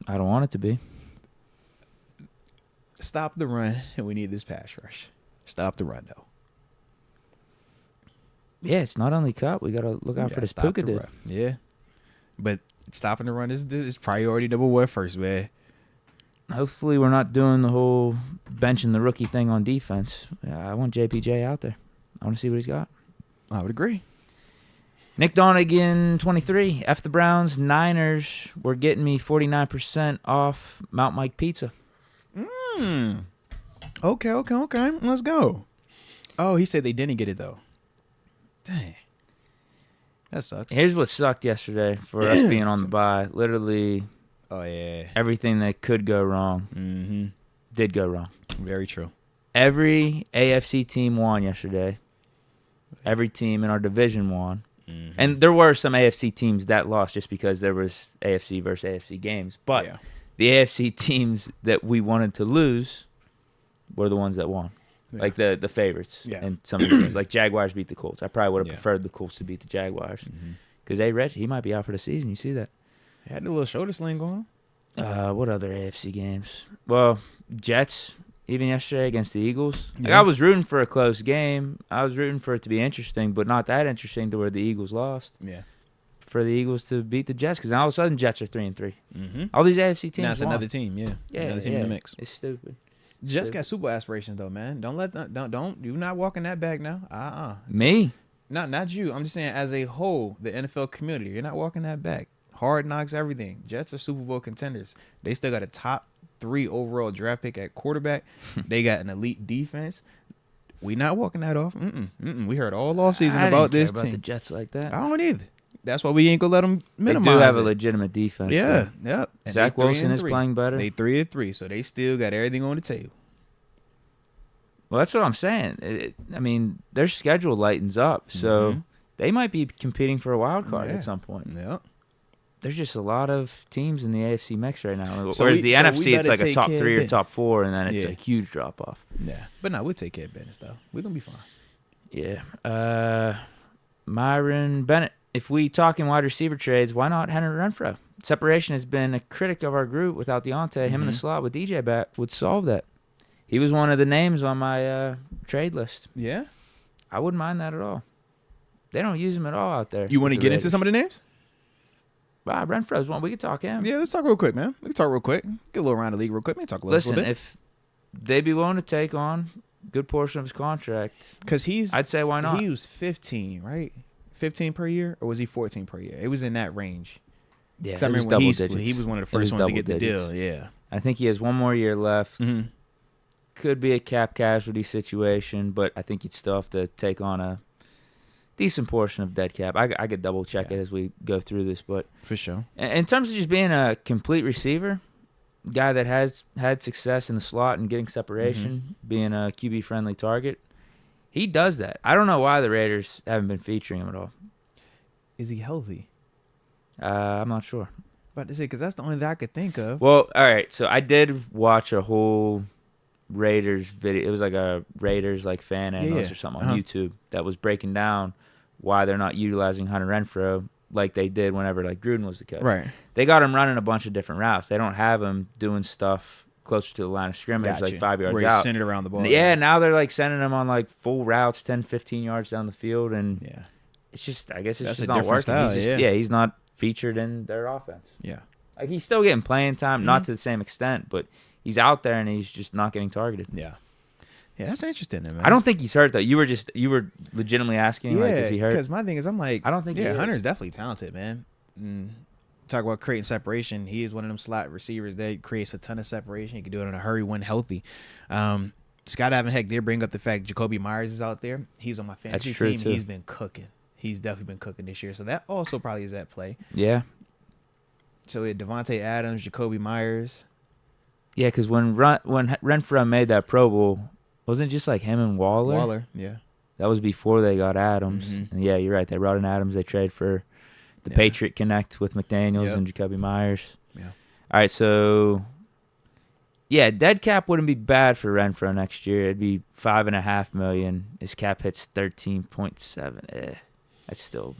I don't want it to be. Stop the run, and we need this pass rush. Stop the run, though. Yeah, it's not only Kupp. We got to look out for this Puka dude. Yeah. But stopping the run is priority number 1 first, man. Hopefully we're not doing the whole benching the rookie thing on defense. I want JPJ out there. I want to see what he's got. I would agree. Nick Donegan, 23. F the Browns. Niners were getting me 49% off Mount Mike Pizza. Okay. Let's go. Oh, he said they didn't get it, though. Dang. That sucks. Here's what sucked yesterday for us being on the bye. Literally, everything that could go wrong did go wrong. Very true. Every AFC team won yesterday. Every team in our division won. And there were some AFC teams that lost just because there was AFC versus AFC games. But the AFC teams that we wanted to lose were the ones that won. Yeah. Like the favorites in some of the games. Like Jaguars beat the Colts. I probably would have preferred the Colts to beat the Jaguars. Because Reggie, he might be out for the season. You see that? He had a little shoulder sling going on. What other AFC games? Well, Jets, even yesterday against the Eagles. Like, I was rooting for a close game. I was rooting for it to be interesting, but not that interesting to where the Eagles lost. Yeah. For the Eagles to beat the Jets, because now all of a sudden Jets are 3-3. All these AFC teams. Now it's another team, another team in the mix. It's stupid. Jets got Super Bowl aspirations though, man. Don't let that. Don't. You're not walking that back now. Me? Not you. I'm just saying as a whole, the NFL community. You're not walking that back. Hard knocks, everything. Jets are Super Bowl contenders. They still got a top 3 overall draft pick at quarterback. They got an elite defense. We not walking that off. We heard all offseason about this team. The Jets like that. I don't either. That's why we ain't gonna let them minimize. They do have a legitimate defense. Yeah, yep. And Zach Wilson is playing better. They 3-3, so they still got everything on the table. Well, that's what I'm saying. I mean, their schedule lightens up, so they might be competing for a wild card at some point. Yeah. There's just a lot of teams in the AFC mix right now. Whereas the NFC, it's like a top 3 or top 4, and then it's a huge drop off. Yeah, but no, we'll take care of business though. We're gonna be fine. Yeah. Myron Bennett. If we talk in wide receiver trades, why not Henry Renfrow? Separation has been a critic of our group without Deontay. Him in the slot with DJ back would solve that. He was one of the names on my trade list. Yeah? I wouldn't mind that at all. They don't use him at all out there. You want to get into some of the names? Renfro's one. We could talk him. Yeah, let's talk real quick, man. We can talk real quick. Get a little around the league real quick. Maybe talk a little bit. If they'd be willing to take on a good portion of his contract, because I'd say why not? He was 15, right? 15 per year, or was he 14 per year? It was in that range. Yeah, I remember when he was one of the first ones to get the deal. Yeah, I think he has one more year left. Could be a cap casualty situation, but I think you'd still have to take on a decent portion of dead cap. I could double check it as we go through this, but for sure. In terms of just being a complete receiver, guy that has had success in the slot and getting separation, being a QB friendly target. He does that. I don't know why the Raiders haven't been featuring him at all. Is he healthy? I'm not sure. about to say, because that's the only thing I could think of. Well, all right. So I did watch a whole Raiders video. It was like a Raiders like fan analyst or something on YouTube that was breaking down why they're not utilizing Hunter Renfrow like they did whenever like Gruden was the coach. Right. They got him running a bunch of different routes. They don't have him doing stuff closer to the line of scrimmage, like 5 yards where out. he's centered around the ball. Yeah, now they're like sending him on like full routes, 10, 15 yards down the field, and it's just, I guess it's just not working. Style, he's not featured in their offense. Yeah. Like he's still getting playing time, not to the same extent, but he's out there and he's just not getting targeted. Yeah. Yeah, that's interesting, man. I don't think he's hurt though. You were legitimately asking, like, is he hurt? Because my thing is, I'm like, I don't think. Yeah, Hunter's definitely talented, man. Talk about creating separation. He is one of them slot receivers that creates a ton of separation. He can do it in a hurry when healthy. Scott Heck did bring up the fact Jacoby Myers is out there. He's on my fantasy team. Too. He's been cooking. He's definitely been cooking this year. So that also probably is at play. Yeah. So we had Devontae Adams, Jacoby Myers. Yeah, because when Renfrow made that Pro Bowl, wasn't it just like him and Waller? Waller, yeah. That was before they got Adams. And yeah, you're right. They brought in Adams. They traded for the Patriot Connect with McDaniels and Jacoby Myers. Yeah. All right, so yeah, dead cap wouldn't be bad for Renfrow next year. It'd be $5.5 million. His cap hit's 13.7. That's still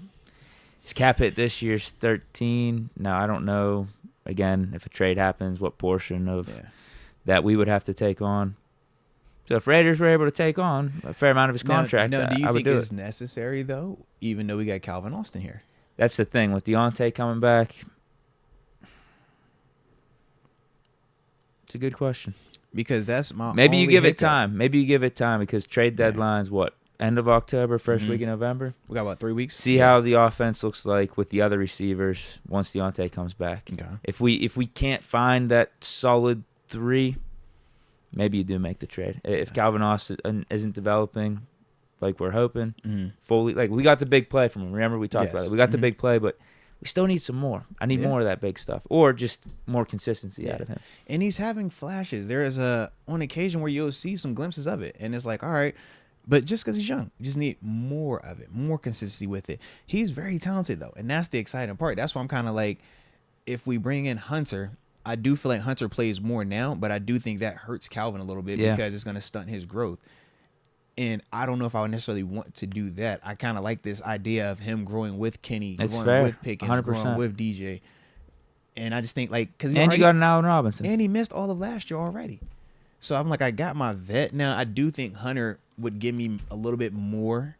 his cap hit this year's 13. Now I don't know. Again, if a trade happens, what portion of that we would have to take on. So if Raiders were able to take on a fair amount of his contract, now, do you I would think do it's necessary though? Even though we got Calvin Austin here. That's the thing with Deontay coming back. It's a good question. Because that's my maybe you only give it hiccup. time. Maybe you give it time because trade deadline's what, end of October, first week in November. We got about 3 weeks. See how the offense looks like with the other receivers once Deontay comes back. Okay. If we can't find that solid 3, maybe you do make the trade. If Calvin Austin isn't developing like we're hoping, fully, like we got the big play from him. Remember we talked about it. We got the big play, but we still need some more. I need more of that big stuff, or just more consistency out of him. And he's having flashes. There is on occasion where you'll see some glimpses of it, and it's like, all right, but just because he's young, you just need more of it, more consistency with it. He's very talented though, and that's the exciting part. That's why I'm kind of like, if we bring in Hunter, I do feel like Hunter plays more now, but I do think that hurts Calvin a little bit because it's going to stunt his growth. And I don't know if I would necessarily want to do that. I kind of like this idea of him growing with Kenny, growing with Pickens, 100%. growing with DJ. And I just think like, because you got an Allen Robinson, and he missed all of last year already. So I'm like, I got my vet now. I do think Hunter would give me a little bit more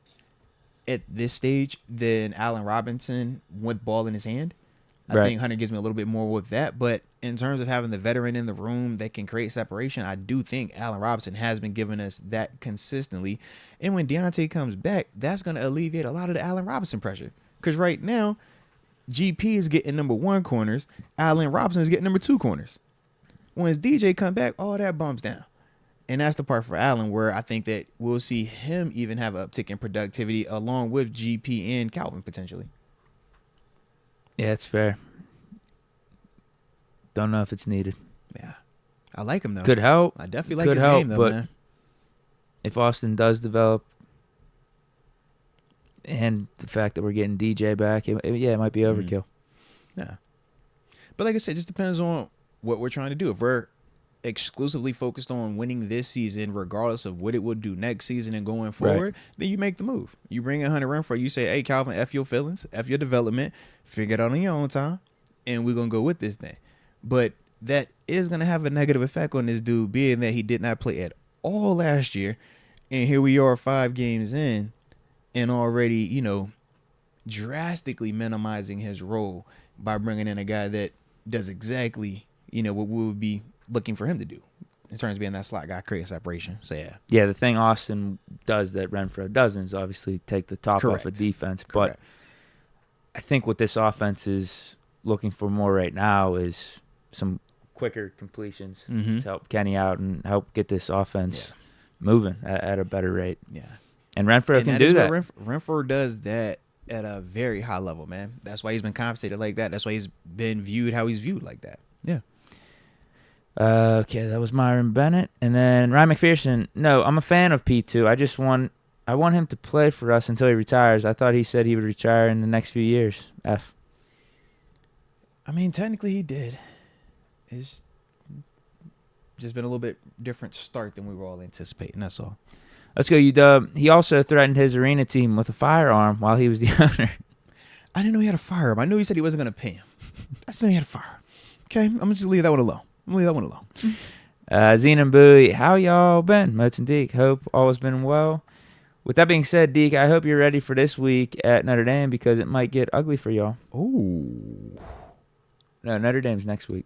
at this stage than Allen Robinson with ball in his hand. I think Hunter gives me a little bit more with that. But in terms of having the veteran in the room that can create separation, I do think Allen Robinson has been giving us that consistently. And when Deontay comes back, that's going to alleviate a lot of the Allen Robinson pressure. Because right now, GP is getting number 1 corners. Allen Robinson is getting number 2 corners. Once DJ come back, all that bumps down. And that's the part for Allen where I think that we'll see him even have an uptick in productivity along with GP and Calvin potentially. Yeah, it's fair. Don't know if it's needed. Yeah. I like him, though. Could help. I definitely like his game, though, but man. If Austin does develop and the fact that we're getting DJ back, it might be overkill. Yeah. But like I said, it just depends on what we're trying to do. If we're exclusively focused on winning this season, regardless of what it would do next season and going forward, then you make the move. You bring in Hunter Renfrow, you say, hey, Calvin, F your feelings, F your development, figure it out on your own time, and we're going to go with this thing. But that is going to have a negative effect on this dude, being that he did not play at all last year. And here we are 5 games in and already, drastically minimizing his role by bringing in a guy that does exactly, what we would be looking for him to do in terms of being that slot guy, creating separation. So, yeah. Yeah, the thing Austin does that Renfrow doesn't is obviously take the top off of defense. Correct. But I think what this offense is looking for more right now is some quicker completions to help Kenny out and help get this offense moving at a better rate. Yeah. And Renfrow can do that. Renfrow does that at a very high level, man. That's why he's been compensated like that. That's why he's been viewed how he's viewed like that. Yeah. Okay, that was Myron Bennett. And then Ryan McPherson. No, I'm a fan of P2. I want him to play for us until he retires. I thought he said he would retire in the next few years. I mean, technically he did. It's just been a little bit different start than we were all anticipating. That's all. Let's go, UW. He also threatened his arena team with a firearm while he was the owner. I didn't know he had a firearm. I knew he said he wasn't going to pay him. I said he had a firearm. Okay, I'm going to just leave that one alone. Zine and Bowie, how y'all been? Moats and Deke, hope all has been well. With that being said, Deke, I hope you're ready for this week at Notre Dame because it might get ugly for y'all. Oh. No, Notre Dame's next week.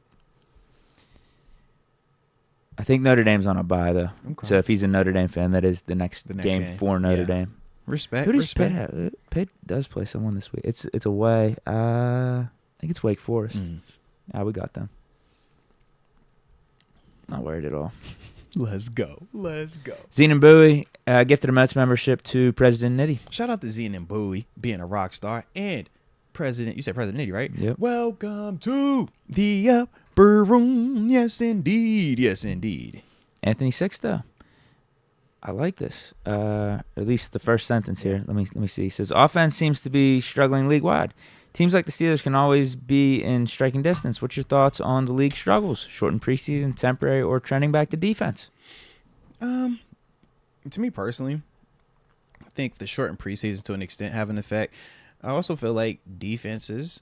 I think Notre Dame's on a bye, though. Okay. So if he's a Notre Dame fan, that is the next game for Notre Dame. Respect. Who does Pitt have? Pitt does play someone this week. It's away. I think it's Wake Forest. We got them. Not worried at all. Let's go. Zine and Bowie gifted a Moats membership to President Nitty. Shout out to Zine and Bowie being a rock star and President. You said President Nitty, right? Yep. Welcome to the upper room. Yes, indeed. Anthony Sixto. I like this. At least the first sentence here. Let me see. He says, offense seems to be struggling league-wide. Teams like the Steelers can always be in striking distance. What's your thoughts on the league struggles? Shortened preseason, temporary, or trending back to defense? To me personally, I think the shortened preseason to an extent have an effect. I also feel like defenses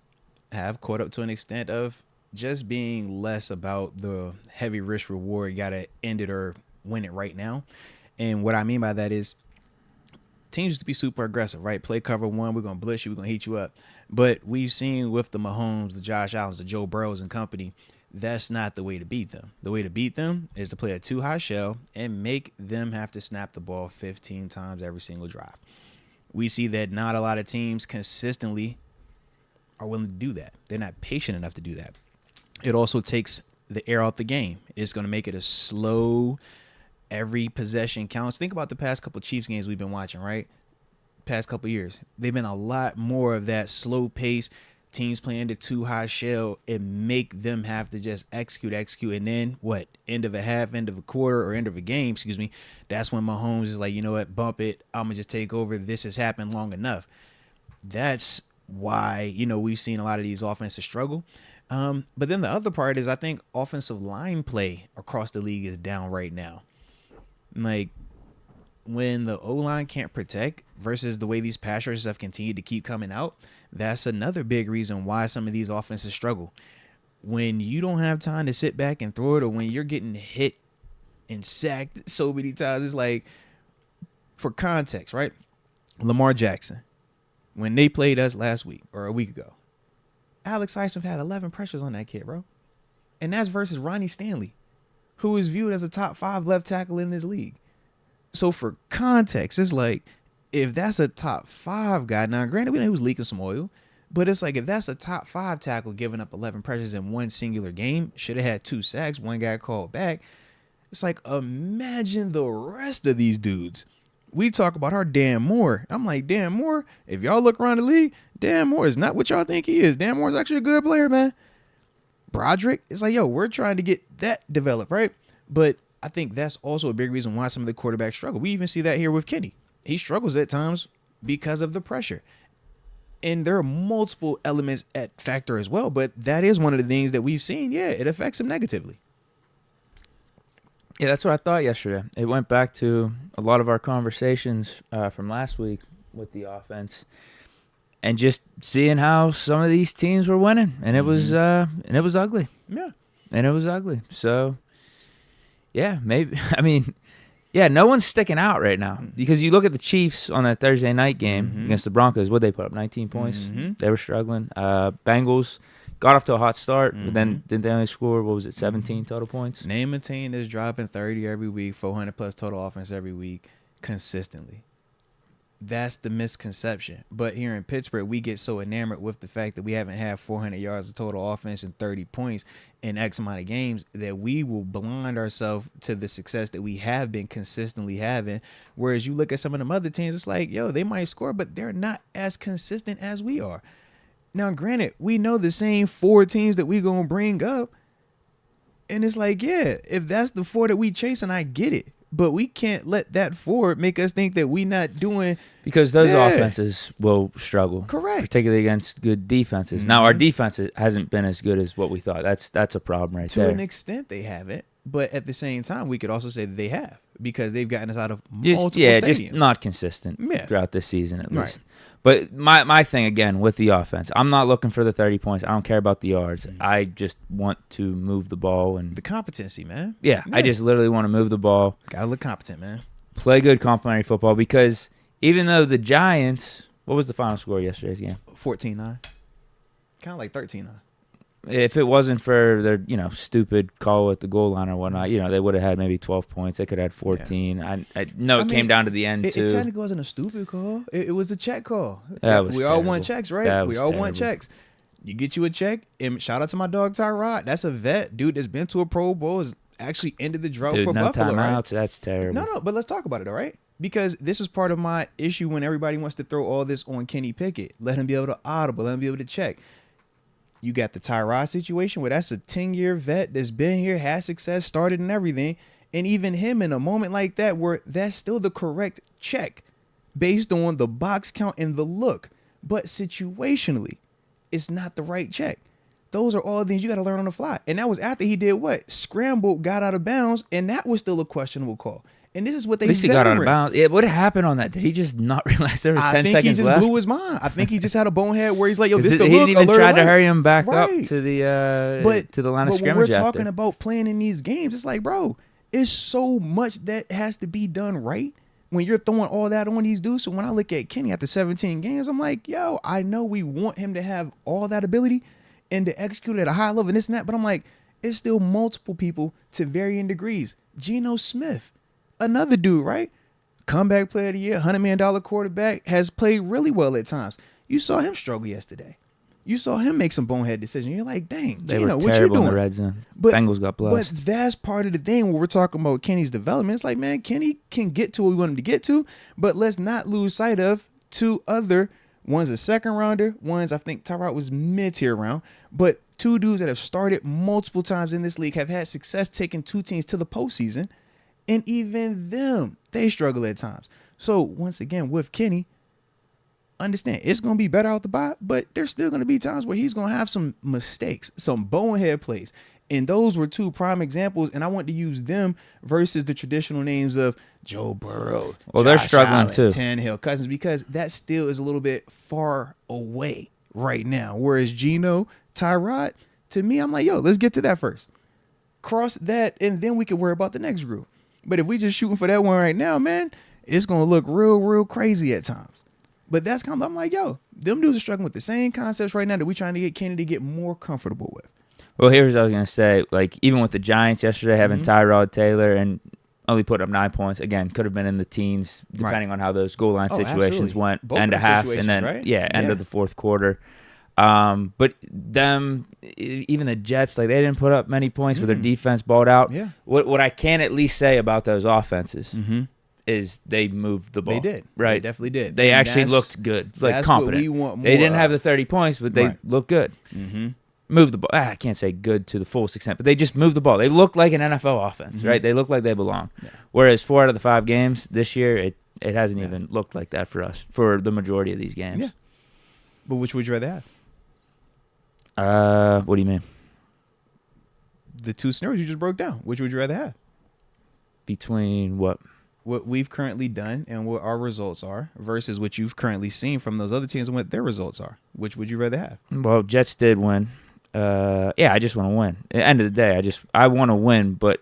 have caught up to an extent of just being less about the heavy risk reward. You got to end it or win it right now. And what I mean by that is teams used to be super aggressive, right? Play cover one, we're going to blitz you, we're going to heat you up. But we've seen with the Mahomes, the Josh Allens, the Joe Burrows and company, that's not the way to beat them. The way to beat them is to play a too high shell and make them have to snap the ball 15 times every single drive. We see that not a lot of teams consistently are willing to do that. They're not patient enough to do that. It also takes the air out the game. It's going to make it a slow, every possession counts. Think about the past couple Chiefs games we've been watching, right? Past couple years. They've been a lot more of that slow pace, teams playing the too high shell and make them have to just execute. And then what? End of a half, end of a quarter, or end of a game, that's when Mahomes is like, you know what, bump it. I'm going to just take over. This has happened long enough. That's why, we've seen a lot of these offenses struggle. But then the other part is I think offensive line play across the league is down right now. Like when the O-line can't protect versus the way these pass rushers have continued to keep coming out, that's another big reason why some of these offenses struggle. When you don't have time to sit back and throw it, or when you're getting hit and sacked so many times, it's like, for context, right? Lamar Jackson, when they played us last week or a week ago, Alex Highsmith had 11 pressures on that kid, bro. And that's versus Ronnie Stanley, who is viewed as a top 5 left tackle in this league. So for context, it's like, if that's a top 5 guy, now granted we know he was leaking some oil, but it's like if that's a top 5 tackle giving up 11 pressures in one singular game, should have had 2 sacks, one guy called back. It's like, imagine the rest of these dudes. We talk about our Dan Moore. I'm like, Dan Moore, if y'all look around the league, Dan Moore is not what y'all think he is. Dan Moore is actually a good player, man. Broderick, it's like, yo, we're trying to get that developed, right? But I think that's also a big reason why some of the quarterbacks struggle. We even see that here with Kenny. He struggles at times because of the pressure. And there are multiple elements at factor as well, but that is one of the things that we've seen. Yeah, it affects him negatively. Yeah, that's what I thought yesterday. It went back to a lot of our conversations from last week with the offense, and just seeing how some of these teams were winning, and it was ugly. Yeah, and it was ugly. So, yeah, maybe. I mean, yeah, no one's sticking out right now because you look at the Chiefs on that Thursday night game against the Broncos. What they put up, 19 points. They were struggling. Bengals got off to a hot start, but then didn't they only score, 17 total points? Name a team that's dropping 30 every week, 400 plus total offense every week consistently. That's the misconception. But here in Pittsburgh, we get so enamored with the fact that we haven't had 400 yards of total offense and 30 points in X amount of games that we will blind ourselves to the success that we have been consistently having. Whereas you look at some of them other teams, it's like, yo, they might score, but they're not as consistent as we are. Now, granted, we know the same 4 teams that we going to bring up. And it's like, yeah, if that's the 4 that we chasing, I get it. but we can't let that forward make us think that we not doing. Because those offenses will struggle. Correct. Particularly against good defenses. Now, our defense hasn't been as good as what we thought. That's a problem right there. To an extent, they haven't. But at the same time, we could also say that they have because they've gotten us out of multiple stadiums. Just not consistent throughout this season at least. Right. But my thing, again, with the offense, I'm not looking for the 30 points. I don't care about the yards. I just want to move the ball. And the competency, man. Yeah, I just literally want to move the ball. Gotta look competent, man. Play good complementary football because even though the Giants, what was the final score of yesterday's game? 14-9. Kind of like 13-9. If it wasn't for their, stupid call at the goal line or whatnot, they would have had maybe 12 points. They could have had 14. Yeah. I know it came down to the end, too. It technically wasn't a stupid call. It was a check call. We all want checks, right? We all terrible. want checks. You get you a check, and shout out to my dog Tyrod. That's a vet. Dude that's been to a Pro Bowl, has actually ended the drought for Buffalo, right? Timeouts, that's terrible. No, but let's talk about it, all right? Because this is part of my issue when everybody wants to throw all this on Kenny Pickett. Let him be able to audible. Let him be able to check. You got the Tyrod situation where that's a 10-year vet that's been here, has success, started and everything. And even him in a moment like that where that's still the correct check based on the box count and the look. But situationally, it's not the right check. Those are all things you got to learn on the fly. And that was after he did what? Scrambled, got out of bounds, and that was still a questionable call. And this is what they At least he got out of bounds. Yeah, what happened on that? Did he just not realize there was 10 seconds left? I think he just blew his mind. I think he just had a bonehead where he's like, yo, this the he look. He didn't even try to hurry him back right. up to the line of scrimmage. But when we're talking about playing in these games, it's like, bro, it's so much that has to be done right when you're throwing all that on these dudes. So when I look at Kenny after 17 games, I'm like, yo, I know we want him to have all that ability and to execute at a high level and this and that. But I'm like, it's still multiple people to varying degrees. Geno Smith. Another dude, right? Comeback player of the year, $100 million quarterback, has played really well at times. You saw him struggle yesterday. You saw him make some bonehead decisions. You're like, dang, Geno, what you doing? In the red zone. Bengals got blessed. But that's part of the thing when we're talking about Kenny's development. It's like, man, Kenny can get to what we want him to get to, but let's not lose sight of two other one's a second rounder. One's, I think Tyrod was mid-tier round, but two dudes that have started multiple times in this league have had success taking two teams to the postseason. And even them, they struggle at times. So once again, with Kenny, understand it's going to be better out the bye, but there's still going to be times where he's going to have some mistakes, some bonehead plays. And those were two prime examples. And I want to use them versus the traditional names of Joe Burrow. Well, they're struggling Allen, too. Tannehill, Cousins, because that still is a little bit far away right now. Whereas Geno, Tyrod, to me, I'm like, yo, let's get to that first. Cross that, and then we can worry about the next group. But if we just shooting for that one right now, man, it's going to look real crazy at times. But that's kind of, I'm like, yo, them dudes are struggling with the same concepts right now that we're trying to get Kenny to get more comfortable with. Well, here's what I was going to say. Like, even with the Giants yesterday having Tyrod Taylor and only put up 9 points, again, could have been in the teens, depending on how those goal line situations went. Both end of half, and then, right? end of the fourth quarter. But them, even the Jets, like, they didn't put up many points, but their defense balled out. Yeah. What I can at least say about those offenses is they moved the ball. They did. Right. They definitely did. They actually looked good, like that's competent. What we want more they didn't have the 30 points, but they looked good. Moved the ball. I can't say good to the fullest extent, but they just moved the ball. They looked like an NFL offense, right? They look like they belong. Yeah. Whereas 4 out of the 5 games this year, it hasn't even looked like that for us for the majority of these games. Yeah. But which would you rather have? What do you mean? The two scenarios you just broke down. Which would you rather have? Between what? What we've currently done and what our results are versus what you've currently seen from those other teams and what their results are. Which would you rather have? Well, Jets did win. I just want to win. At the end of the day, I want to win, but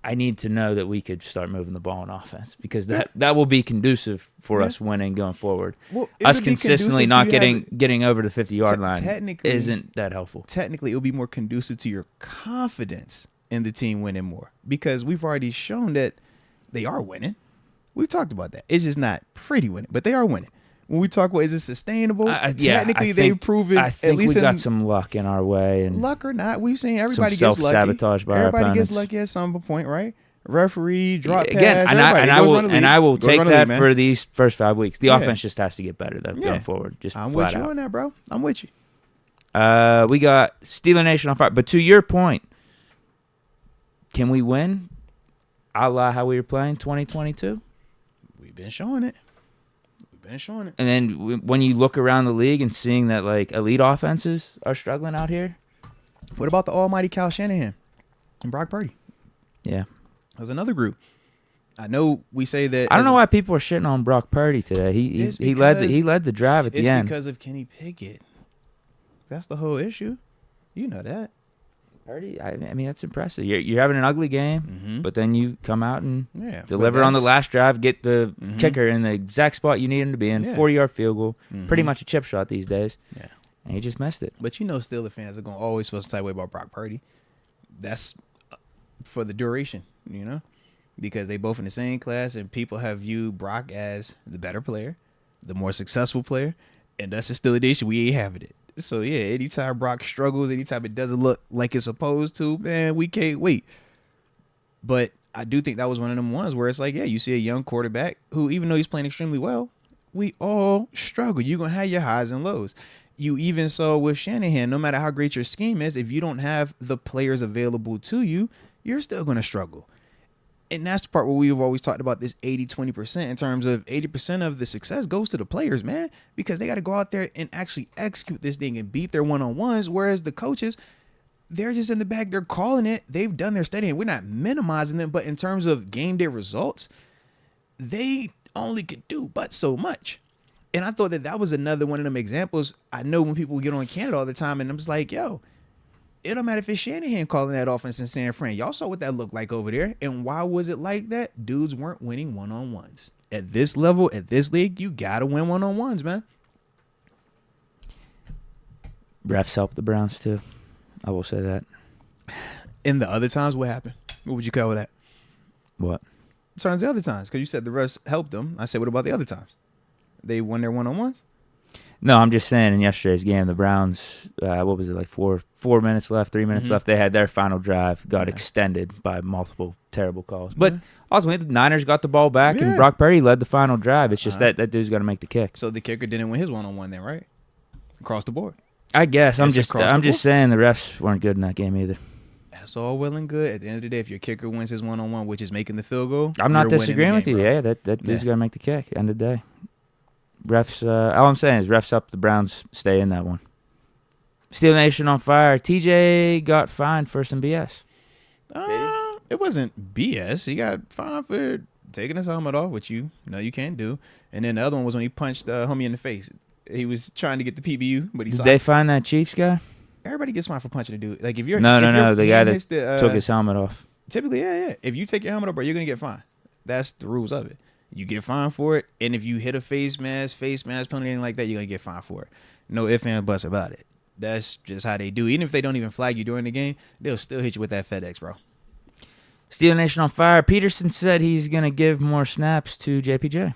I need to know that we could start moving the ball in offense because that will be conducive for us winning going forward. Well, us consistently not getting over the 50-yard line isn't that helpful. Technically, it will be more conducive to your confidence in the team winning more because we've already shown that they are winning. We've talked about that. It's just not pretty winning, but they are winning. When we talk about is it sustainable, technically they've proven. I think we got some luck in our way, and luck or not, we've seen everybody gets lucky. Self-sabotage by everybody gets lucky at some point, right? Referee drop pass. Again, I will take that for these first 5 weeks. The offense just has to get better though going forward. Just I'm flat with you out. on that, bro. I'm with you. We got Steeler Nation on fire, but to your point, can we win? a la how we were playing 2022. We've been showing it. And then when you look around the league and seeing that like elite offenses are struggling out here. What about the almighty Kyle Shanahan and Brock Purdy? Yeah. There's another group. I know we say that. I don't know why people are shitting on Brock Purdy today. He led the drive at the end. It's because of Kenny Pickett. That's the whole issue. You know that. Purdy, I mean, that's impressive. You're having an ugly game, but then you come out and deliver on the last drive, get the kicker in the exact spot you need him to be in, 40-yard field goal, pretty much a chip shot these days. Yeah. And he just missed it. But Steelers fans are going to always feel some type of way about Brock Purdy. That's for the duration, because they both in the same class, and people have viewed Brock as the better player, the more successful player, and that's the Steelers we ain't having it. So, yeah, anytime Brock struggles, anytime it doesn't look like it's supposed to, man, we can't wait. But I do think that was one of them ones where it's like, yeah, you see a young quarterback who, even though he's playing extremely well, we all struggle. You're going to have your highs and lows. You even saw with Shanahan, no matter how great your scheme is, if you don't have the players available to you, you're still going to struggle. And that's the part where we've always talked about this 80-20% in terms of 80% of the success goes to the players, man, because they got to go out there and actually execute this thing and beat their one-on-ones, whereas the coaches, they're just in the back. They're calling it. They've done their studying. We're not minimizing them, but in terms of game day results, they only could do but so much. And I thought that was another one of them examples. I know when people get on Canada all the time, and I'm just like, yo, it don't matter if it's Shanahan calling that offense in San Fran. Y'all saw what that looked like over there. And why was it like that? Dudes weren't winning one-on-ones. At this level, at this league, you got to win one-on-ones, man. Refs helped the Browns, too. I will say that. In the other times, what happened? What would you call that? What? In terms of the other times, because you said the refs helped them. I said, what about the other times? They won their one-on-ones? No, I'm just saying in yesterday's game, the Browns, what was it, like 4 minutes left, 3 minutes left. They had their final drive, got extended by multiple terrible calls. But ultimately, the Niners got the ball back, and Brock Purdy led the final drive. It's just that dude's got to make the kick. So the kicker didn't win his one-on-one then, right? Across the board. I guess. I'm just saying the refs weren't good in that game either. That's all well and good. At the end of the day, if your kicker wins his one-on-one, which is making the field goal, I'm not disagreeing with you. Bro. Yeah, that dude's got to make the kick. End of the day. Refs, all I'm saying is refs up the Browns stay in that one. Steel Nation on fire. TJ got fined for some BS. It wasn't BS. He got fined for taking his helmet off, which you can't do. And then the other one was when he punched homie in the face. He was trying to get the PBU, but he saw. Did they find that Chiefs guy? Everybody gets fined for punching a dude. Like if you're no, the guy that took his helmet off. Typically, yeah. If you take your helmet off, bro, you're gonna get fined. That's the rules of it. You get fined for it, and if you hit a face mask penalty, anything like that, you're gonna get fined for it. No ifs and buts about it. That's just how they do. Even if they don't even flag you during the game, they'll still hit you with that FedEx, bro. Steel Nation on fire. Peterson said he's gonna give more snaps to JPJ.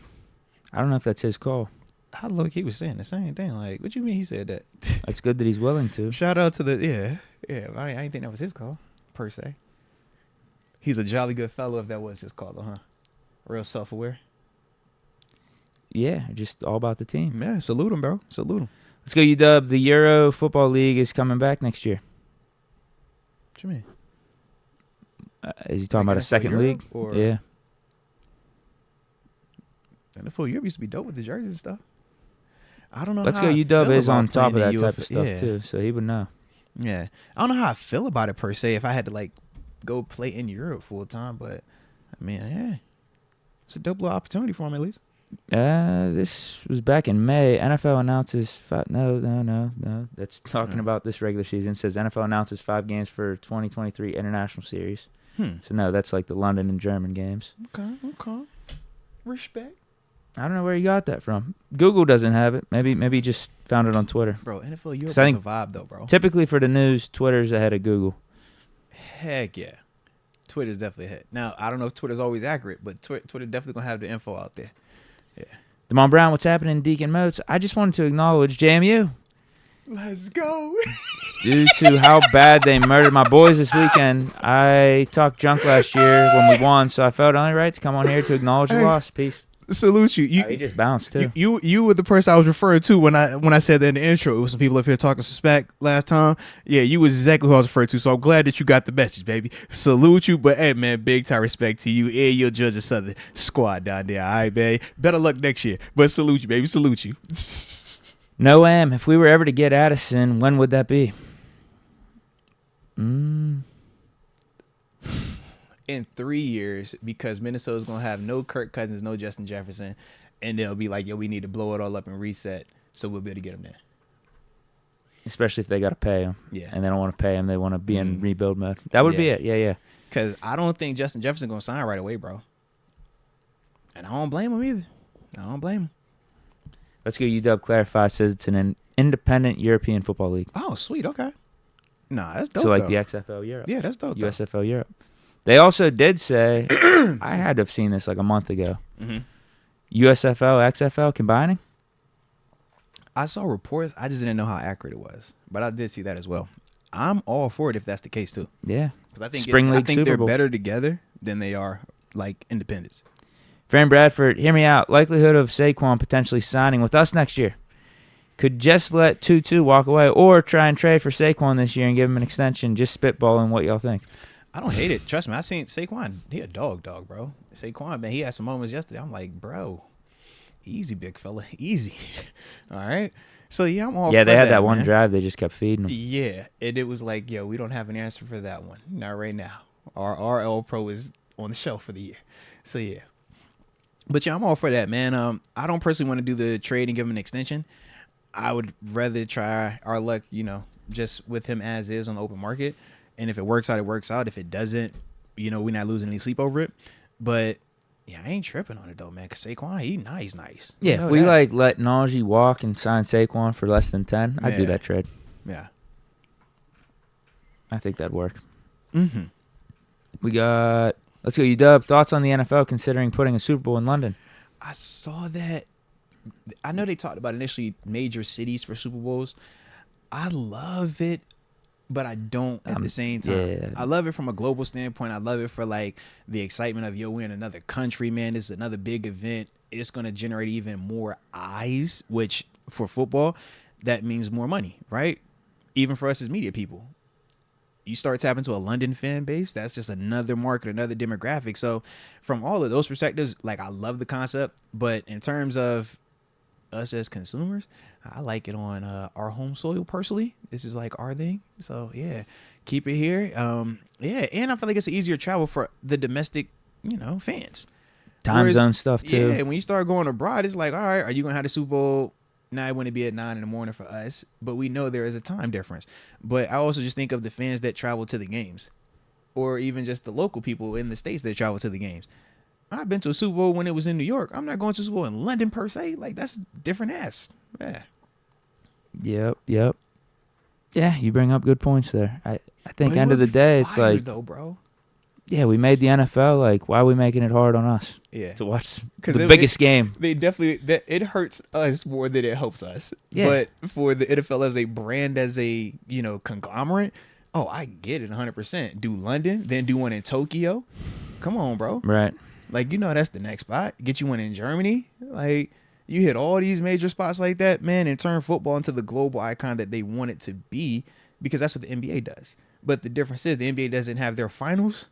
I don't know if that's his call. I look, he was saying the same thing. Like, what you mean he said that? That's good that he's willing to. Shout out to the I didn't think that was his call per se. He's a jolly good fellow if that was his call, though, huh? Real self-aware. Yeah, just all about the team. Yeah, salute him, bro. Salute him. Let's go, UW. The Euro Football League is coming back next year. What you mean? Is he talking about a second league? Or yeah. And the full Europe used to be dope with the jerseys and stuff. I don't know. Let's go. UW is on top of that type of stuff too, so he would know. Yeah, I don't know how I feel about it per se. If I had to like go play in Europe full time, but I mean, yeah, it's a dope little opportunity for him at least. This was back in May. NFL announces no. That's talking about this regular season. It says NFL announces 5 games for 2023 International Series. So no, that's like the London and German games. Okay. Respect. I don't know where you got that from. Google doesn't have it. Maybe you just found it on Twitter. Bro, NFL Europe is a vibe though, bro. Typically for the news, Twitter's ahead of Google. Heck yeah. Twitter's definitely ahead. Now, I don't know if Twitter's always accurate, but Twitter definitely going to have the info out there. Yeah. Damon Brown, what's happening in Deke and Moats? I just wanted to acknowledge JMU. Let's go. Due to how bad they murdered my boys this weekend, I talked junk last year when we won, so I felt only right to come on here to acknowledge the loss. Peace. Salute you. He just bounced too. You were the person I was referring to when I said that in the intro. It was some people up here talking some smack last time. Yeah, you was exactly who I was referring to. So I'm glad that you got the message, baby. Salute you. But hey, man, big time respect to you and your Georgia Southern squad down there. All right, man. Better luck next year. But salute you, baby. Salute you. No, if we were ever to get Addison, when would that be? In 3 years, because Minnesota's gonna have no Kirk Cousins, no Justin Jefferson, and they'll be like, yo, we need to blow it all up and reset, so we'll be able to get them there. Especially if they got to pay him. Yeah. And they don't want to pay him. They want to be in rebuild mode. That would be it. Yeah. Because I don't think Justin Jefferson gonna sign right away, bro. And I don't blame him either. I don't blame him. Let's go. UW clarifies, says it's an independent European football league. Oh, sweet. Okay. Nah, that's dope. So like though. the XFL Europe. Yeah, that's dope. USFL Europe. They also did say, I had to have seen this like a month ago. Mm-hmm. USFL, XFL combining? I saw reports. I just didn't know how accurate it was. But I did see that as well. I'm all for it if that's the case, too. Yeah. Because I think, League Super they're Bowl. better together than they are, like, independents. Fran Bradford, hear me out. Likelihood of Saquon potentially signing with us next year. Could just let Tutu walk away or try and trade for Saquon this year and give him an extension. Just spitballing what y'all think. I don't hate it. Trust me. I seen Saquon. He a dog, bro. Saquon, man, he had some moments yesterday. I'm like, bro, easy, big fella. Easy. All right. So, yeah, I'm all for that, they had that one man. drive. They just kept feeding him. Yeah. And it was like, yo, we don't have an answer for that one. Not right now. Our All Pro is on the shelf for the year. So, yeah. But, yeah, I'm all for that, man. I don't personally want to do the trade and give him an extension. I would rather try our luck, just with him as is on the open market. And if it works out, it works out. If it doesn't, we're not losing any sleep over it. But, yeah, I ain't tripping on it, though, man. Because Saquon, he's nice. Yeah, if we, let Najee walk and sign Saquon for less than 10, I'd do that trade. Yeah. I think that'd work. Mm-hmm. We got, let's go, UW. Thoughts on the NFL considering putting a Super Bowl in London? I saw that. I know they talked about initially major cities for Super Bowls. I love it, but I don't at the same time. Yeah. I love it from a global standpoint. I love it for like the excitement of, yo, we're in another country, man. This is another big event. It's going to generate even more eyes, which for football, that means more money, right? Even for us as media people. You start tapping to a London fan base, that's just another market, another demographic. So from all of those perspectives, like, I love the concept, but in terms of us as consumers, I like it on our home soil personally. This is like our thing. So yeah, keep it here. Yeah, and I feel like it's easier travel for the domestic, fans. Time zone stuff too. Yeah, when you start going abroad, it's like, all right, are you gonna have the Super Bowl? Now it wouldn't be at 9 a.m. for us, but we know there is a time difference. But I also just think of the fans that travel to the games, or even just the local people in the States that travel to the games. I've been to a Super Bowl when it was in New York. I'm not going to a Super Bowl in London per se. Like, that's different ass. Yeah. Yep. Yeah, you bring up good points there. I think end of the day, it's like, though, bro. Yeah, we made the NFL. Like, why are we making it hard on us? Yeah, to watch the biggest game. They definitely it hurts us more than it helps us. Yeah. But for the NFL as a brand, as a conglomerate, oh, I get it 100%. Do London, then do one in Tokyo. Come on, bro. Right. Like, that's the next spot. Get you one in Germany. Like, you hit all these major spots like that, man, and turn football into the global icon that they want it to be, because that's what the NBA does. But the difference is the NBA doesn't have their finals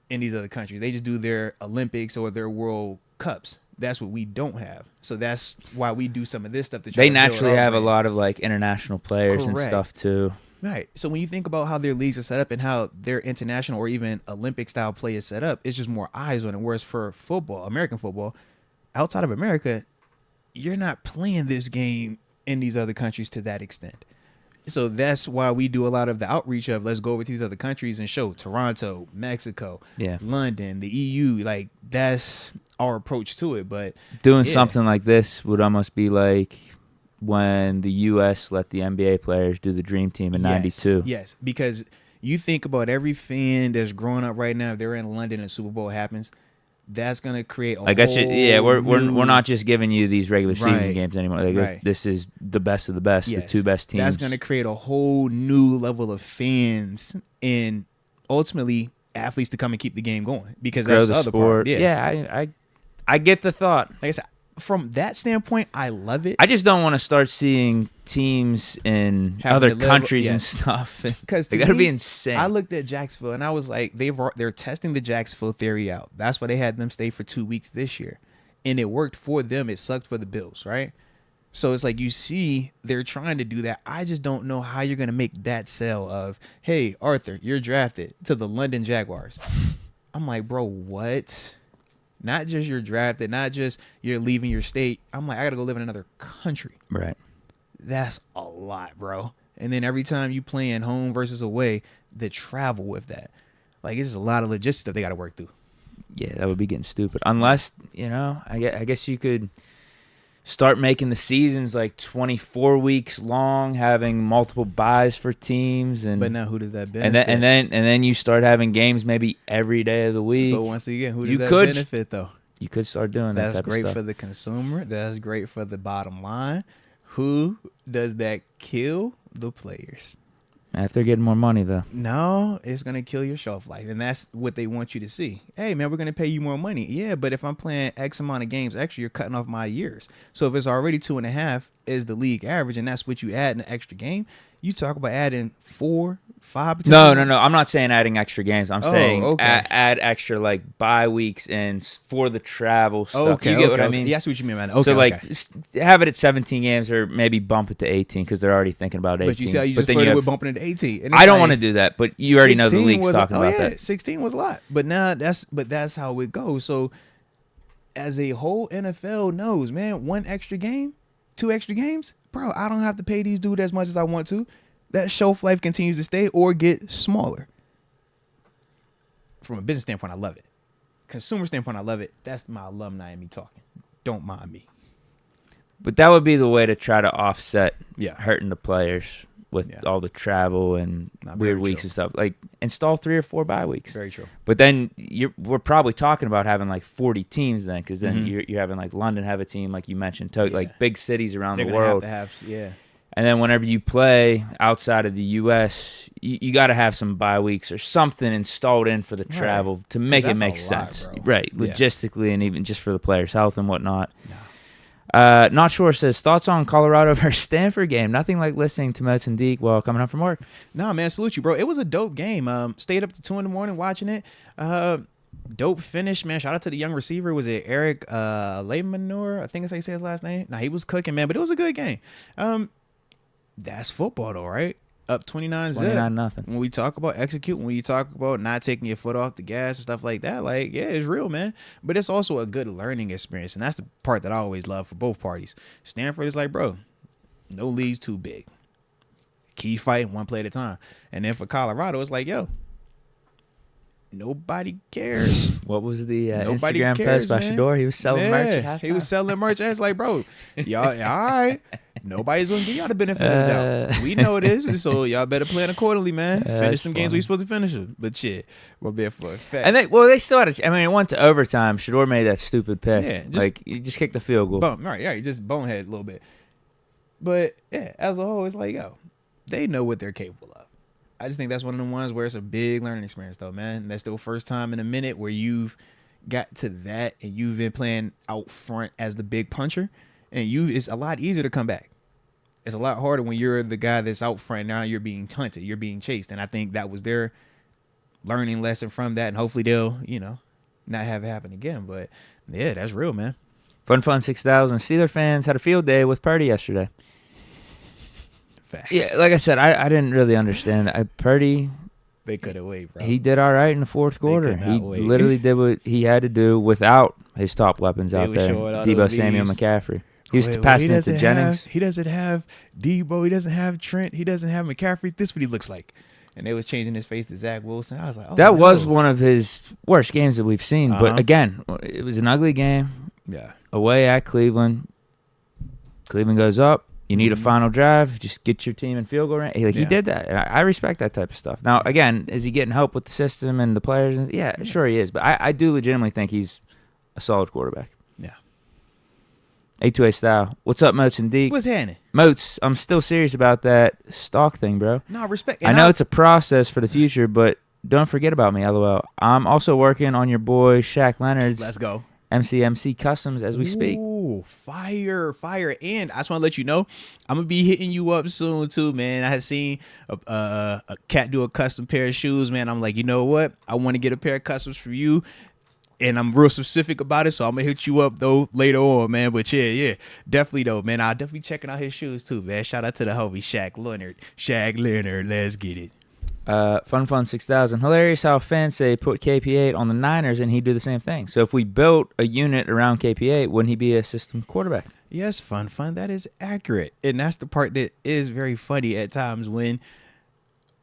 in these other countries. They just do their Olympics or their World Cups. That's what we don't have. So that's why we do some of this stuff. They naturally have a lot of like international players and Correct. stuff too. Right. So when you think about how their leagues are set up and how their international or even Olympic style play is set up, it's just more eyes on it. Whereas for football, American football, outside of America, you're not playing this game in these other countries to that extent. So that's why we do a lot of the outreach of, let's go over to these other countries and show Toronto, Mexico, London, the EU. Like, that's our approach to it. But doing something like this would almost be like when the U.S. let the NBA players do the Dream Team in '92. Yes, because you think about every fan that's growing up right now, if they're in London and Super Bowl happens, that's going to create a we're not just giving you these regular season games anymore. Like, this is the best of the best, the two best teams. That's going to create a whole new level of fans and ultimately athletes to come and keep the game going, because grow that's the the other sport. part. I I get the thought. Like I said, from that standpoint, I love it. I just don't want to start seeing teams in other countries and stuff. Because they gotta be insane. I looked at Jacksonville and I was like, they're testing the Jacksonville theory out. That's why they had them stay for 2 weeks this year, and it worked for them. It sucked for the Bills, right? So it's like you see they're trying to do that. I just don't know how you're gonna make that sell of, hey, Arthur, you're drafted to the London Jaguars. I'm like, bro, what? Not just you're drafted, not just you're leaving your state. I'm like, I gotta go live in another country. Right. That's a lot, bro. And then every time you playing home versus away, the travel with that. Like, it's just a lot of logistics that they gotta work through. Yeah, that would be getting stupid. Unless, I guess you could start making the seasons like 24 weeks long, having multiple buys for teams, but now who does that benefit? And then you start having games maybe every day of the week. So once again, who does that benefit though? You could start doing that. That's great for the consumer. That's great for the bottom line. Who does that kill? The players. If they're getting more money, though. No, it's going to kill your shelf life. And that's what they want you to see. Hey, man, we're going to pay you more money. Yeah, but if I'm playing X amount of games extra, you're cutting off my years. So if it's already 2.5 is the league average, and that's what you add in an extra game, you talk about adding 4, 5. No. I'm not saying adding extra games. I'm saying add extra like bye weeks and for the travel stuff. Okay, you get what I mean? Yeah, that's what you mean, man. Okay, so have it at 17 games or maybe bump it to 18 because they're already thinking about 18. But you see how you just flirted with bumping it to 18. I don't want to do that, but you already know the league's talking about that. 16 was a lot, but now that's how it goes. So as a whole, NFL knows, man, 1 extra game, 2 extra games, bro, I don't have to pay these dudes as much as I want to. That shelf life continues to stay or get smaller. From a business standpoint, I love it. Consumer standpoint, I love it. That's my alumni and me talking. Don't mind me. But that would be the way to try to offset hurting the players with all the travel and weird weeks and stuff. Like, install 3 or 4 bye weeks. Very true. But then we're probably talking about having like 40 teams then, because then you're having like London have a team, like you mentioned, like big cities around the world. And then whenever you play outside of the U.S., you got to have some bye weeks or something installed in for the travel to make it make sense. Right, logistically and even just for the players' health and whatnot. No. Not Sure says, thoughts on Colorado versus Stanford game? Nothing like listening to Moats and Deke while coming up from work. No, man, salute you, bro. It was a dope game. Stayed up to 2 a.m. watching it. Dope finish, man. Shout out to the young receiver. Was it Eric Lemanor? I think that's how you say his last name. Nah, he was cooking, man, but it was a good game. That's football, though, right? Up 29-0. 29-0. When we talk about executing, when you talk about not taking your foot off the gas and stuff like that, like, yeah, it's real, man. But it's also a good learning experience, and that's the part that I always love for both parties. Stanford is like, bro, no league's too big. Key fight, 1 play at a time. And then for Colorado, it's like, yo, nobody cares. What was the Instagram post by Shador? He was selling merch at halftime. He was selling merch. It's like, bro, y'all, all right. Nobody's going to give y'all the benefit of the doubt. We know this, so y'all better plan accordingly, man. Finish them games we supposed to finish them. But shit, we'll be for a fact. And they still had it went to overtime. Shador made that stupid pick. Yeah, you just kicked the field goal. Right, just bonehead a little bit. But, yeah, as a whole, it's like, yo, they know what they're capable of. I just think that's one of the ones where it's a big learning experience, though, man. That's the first time in a minute where you've got to that and you've been playing out front as the big puncher, and it's a lot easier to come back. It's a lot harder when you're the guy that's out front. Now you're being hunted, you're being chased, and I think that was their learning lesson from that, and hopefully they'll, not have it happen again. But yeah, that's real, man. Fun 6000 Steeler fans had a field day with Purdy yesterday. Facts. Yeah, like I said, I didn't really understand. Purdy, they couldn't wait, bro. He did all right in the fourth quarter. He literally did what he had to do without his top weapons out there. Debo Samuel McCaffrey. He was passing it to Jennings. He doesn't have Debo. He doesn't have Trent. He doesn't have McCaffrey. This is what he looks like. And they was changing his face to Zach Wilson. I was like, that was one of his worst games that we've seen. But again, it was an ugly game. Yeah. Away at Cleveland. Cleveland goes up. You need a final drive. Just get your team in field goal range. He did that. And I respect that type of stuff. Now, again, is he getting help with the system and the players? Yeah, sure he is. But I do legitimately think he's a solid quarterback. Yeah. A2A style. What's up, Moats and Deke? What's happening? Moats, I'm still serious about that stock thing, bro. No, respect. I know it's a process for the future, but don't forget about me, LOL. I'm also working on your boy Shaq Leonard's Let's go. MCMC Customs as we speak. Ooh, fire. And I just want to let you know, I'm going to be hitting you up soon too, man. I had seen a cat do a custom pair of shoes, man. I'm like, you know what? I want to get a pair of customs for you. And I'm real specific about it, so I'm going to hit you up, though, later on, man. But, yeah, definitely, though, man. I'll definitely checking out his shoes, too, man. Shout out to the homie, Shaq Leonard. Let's get it. Fun 6000. Hilarious how fans say put KP8 on the Niners and he'd do the same thing. So if we built a unit around KP8, wouldn't he be a system quarterback? Yes, fun. That is accurate. And that's the part that is very funny at times when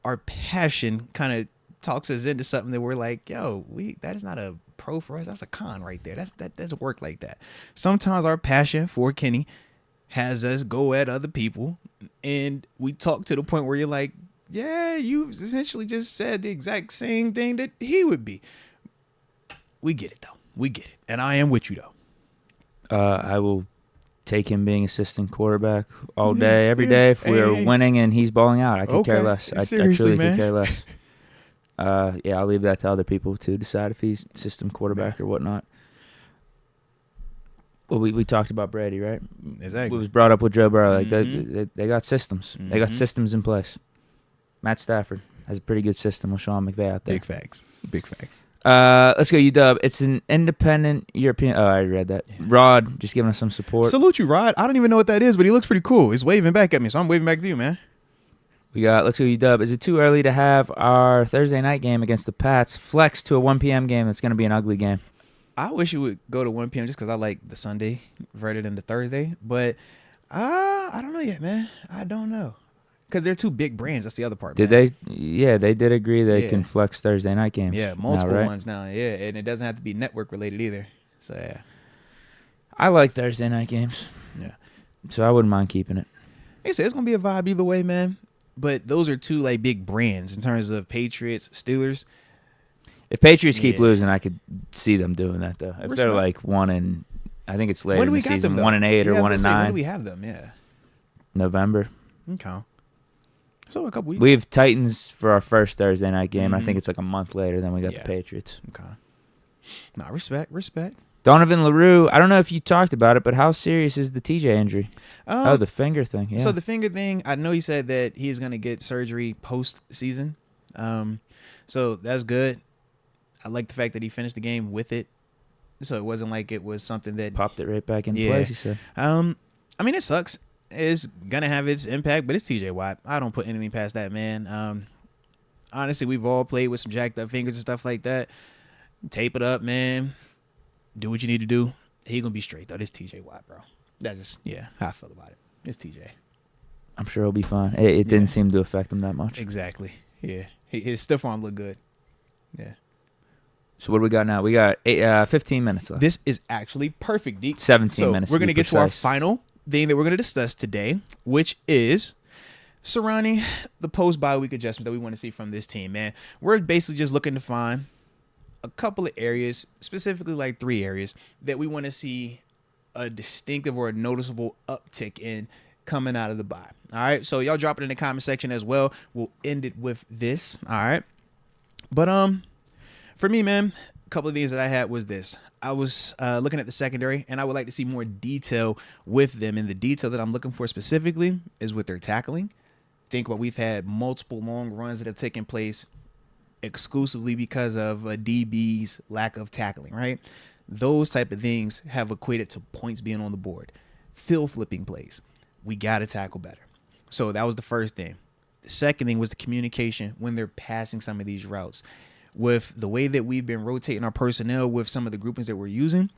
our passion kind of talks us into something that we're like, yo, that is not a pro for us. That's a con right there. That doesn't work like that. Sometimes our passion for Kenny has us go at other people, and we talk to the point where you're like, yeah, you essentially just said the exact same thing that he would be. We get it, though. We get it. And I am with you, though. I will take him being assistant quarterback all day, every day. If we are winning and he's balling out, I could care less. I truly could care less. I'll leave that to other people to decide if he's system quarterback or whatnot. Well, we talked about Brady, right? Exactly. It was brought up with Joe Burrow. Like they got systems. Mm-hmm. They got systems in place. Matt Stafford has a pretty good system with Sean McVay out there. Big facts. Let's go UW. It's an independent European. Oh, I already read that. Rod just giving us some support. Salute you, Rod. I don't even know what that is, but he looks pretty cool. He's waving back at me, so I'm waving back to you, man. We got Let's Go UW. Is it too early to have our Thursday night game against the Pats flex to a 1 p.m. game that's going to be an ugly game? I wish it would go to 1 p.m. just because I like the Sunday rather than the Thursday. But I don't know yet, man. I don't know. Because they're two big brands. That's the other part, man. Did they? Yeah, they did agree they can flex Thursday night games. Yeah, multiple ones now. Yeah, and it doesn't have to be network related either. So, yeah. I like Thursday night games. Yeah. So I wouldn't mind keeping it. Like I said, it's going to be a vibe either way, man. But those are two like big brands in terms of Patriots, Steelers. If Patriots keep losing, I could see them doing that though. If they're like 1 I think it's later in the season, 1-8 or 1-9. When do we have them? Yeah, November. Okay. So a couple weeks. We have Titans for our first Thursday night game. I think it's like a month later. Then we got the Patriots. Okay. Nah, respect. Donovan LaRue, I don't know if you talked about it, but how serious is the TJ injury? The finger thing. Yeah. So the finger thing, I know he said that he's going to get surgery post-season. So that's good. I like the fact that he finished the game with it. So it wasn't like it was something that... Popped it right back into place, he said. I mean, it sucks. It's going to have its impact, but it's TJ Watt. I don't put anything past that, man. Honestly, we've all played with some jacked up fingers and stuff like that. Tape it up, man. Do what you need to do. He gonna be straight though. This TJ Watt, bro. That's just how I feel about it. It's TJ. I'm sure he'll be fine. It didn't seem to affect him that much. Exactly. Yeah. His stiff arm looked good. Yeah. So what do we got now? We got 15 minutes left. This is actually perfect, Deke. 17 minutes. We're gonna get to our final thing that we're gonna discuss today, which is surrounding the post-bye week adjustments that we want to see from this team, man. We're basically just looking to find a couple of areas, specifically like 3 areas, that we want to see a distinctive or a noticeable uptick in coming out of the bye. All right, so y'all drop it in the comment section as well. We'll end it with this. All right, but for me, man, a couple of things that I had was this. I was looking at the secondary, and I would like to see more detail with them. And the detail that I'm looking for specifically is with their tackling. Think about, we've had multiple long runs that have taken place exclusively because of a DB's lack of tackling, right? Those type of things have equated to points being on the board. Field flipping plays. We got to tackle better. So that was the first thing. The second thing was the communication when they're passing some of these routes. With the way that we've been rotating our personnel with some of the groupings that we're using,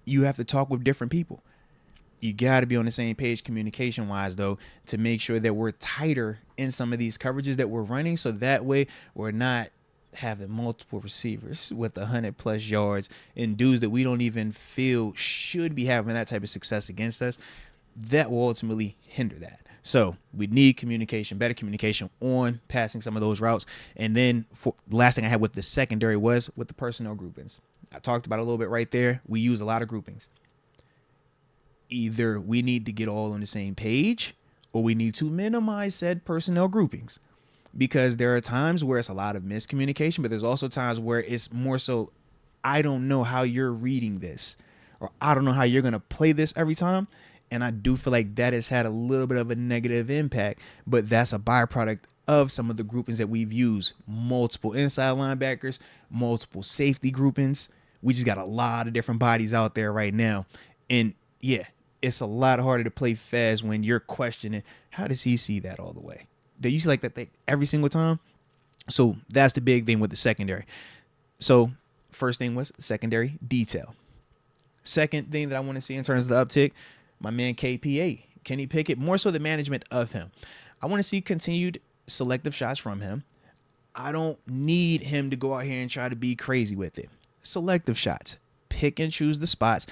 you have to talk with different people. You got to be on the same page communication-wise, though, to make sure that we're tighter in some of these coverages that we're running, so that way we're not having multiple receivers with 100-plus yards and dudes that we don't even feel should be having that type of success against us. That will ultimately hinder that. So we need communication, better communication on passing some of those routes. And then the last thing I had with the secondary was with the personnel groupings. I talked about it a little bit right there. We use a lot of groupings. Either we need to get all on the same page or we need to minimize said personnel groupings, because there are times where it's a lot of miscommunication, but there's also times where it's more so I don't know how you're reading this, or I don't know how you're going to play this every time. And I do feel like that has had a little bit of a negative impact, but that's a byproduct of some of the groupings that we've used. Multiple inside linebackers, multiple safety groupings. We just got a lot of different bodies out there right now. And yeah, it's a lot harder to play fast when you're questioning, how does he see that all the way? Do you see like that thing every single time? So that's the big thing with the secondary. So first thing was secondary detail. Second thing that I want to see in terms of the uptick, my man KPA, Kenny Pickett, more so the management of him. I want to see continued selective shots from him. I don't need him to go out here and try to be crazy with it. Selective shots. Pick and choose the spots.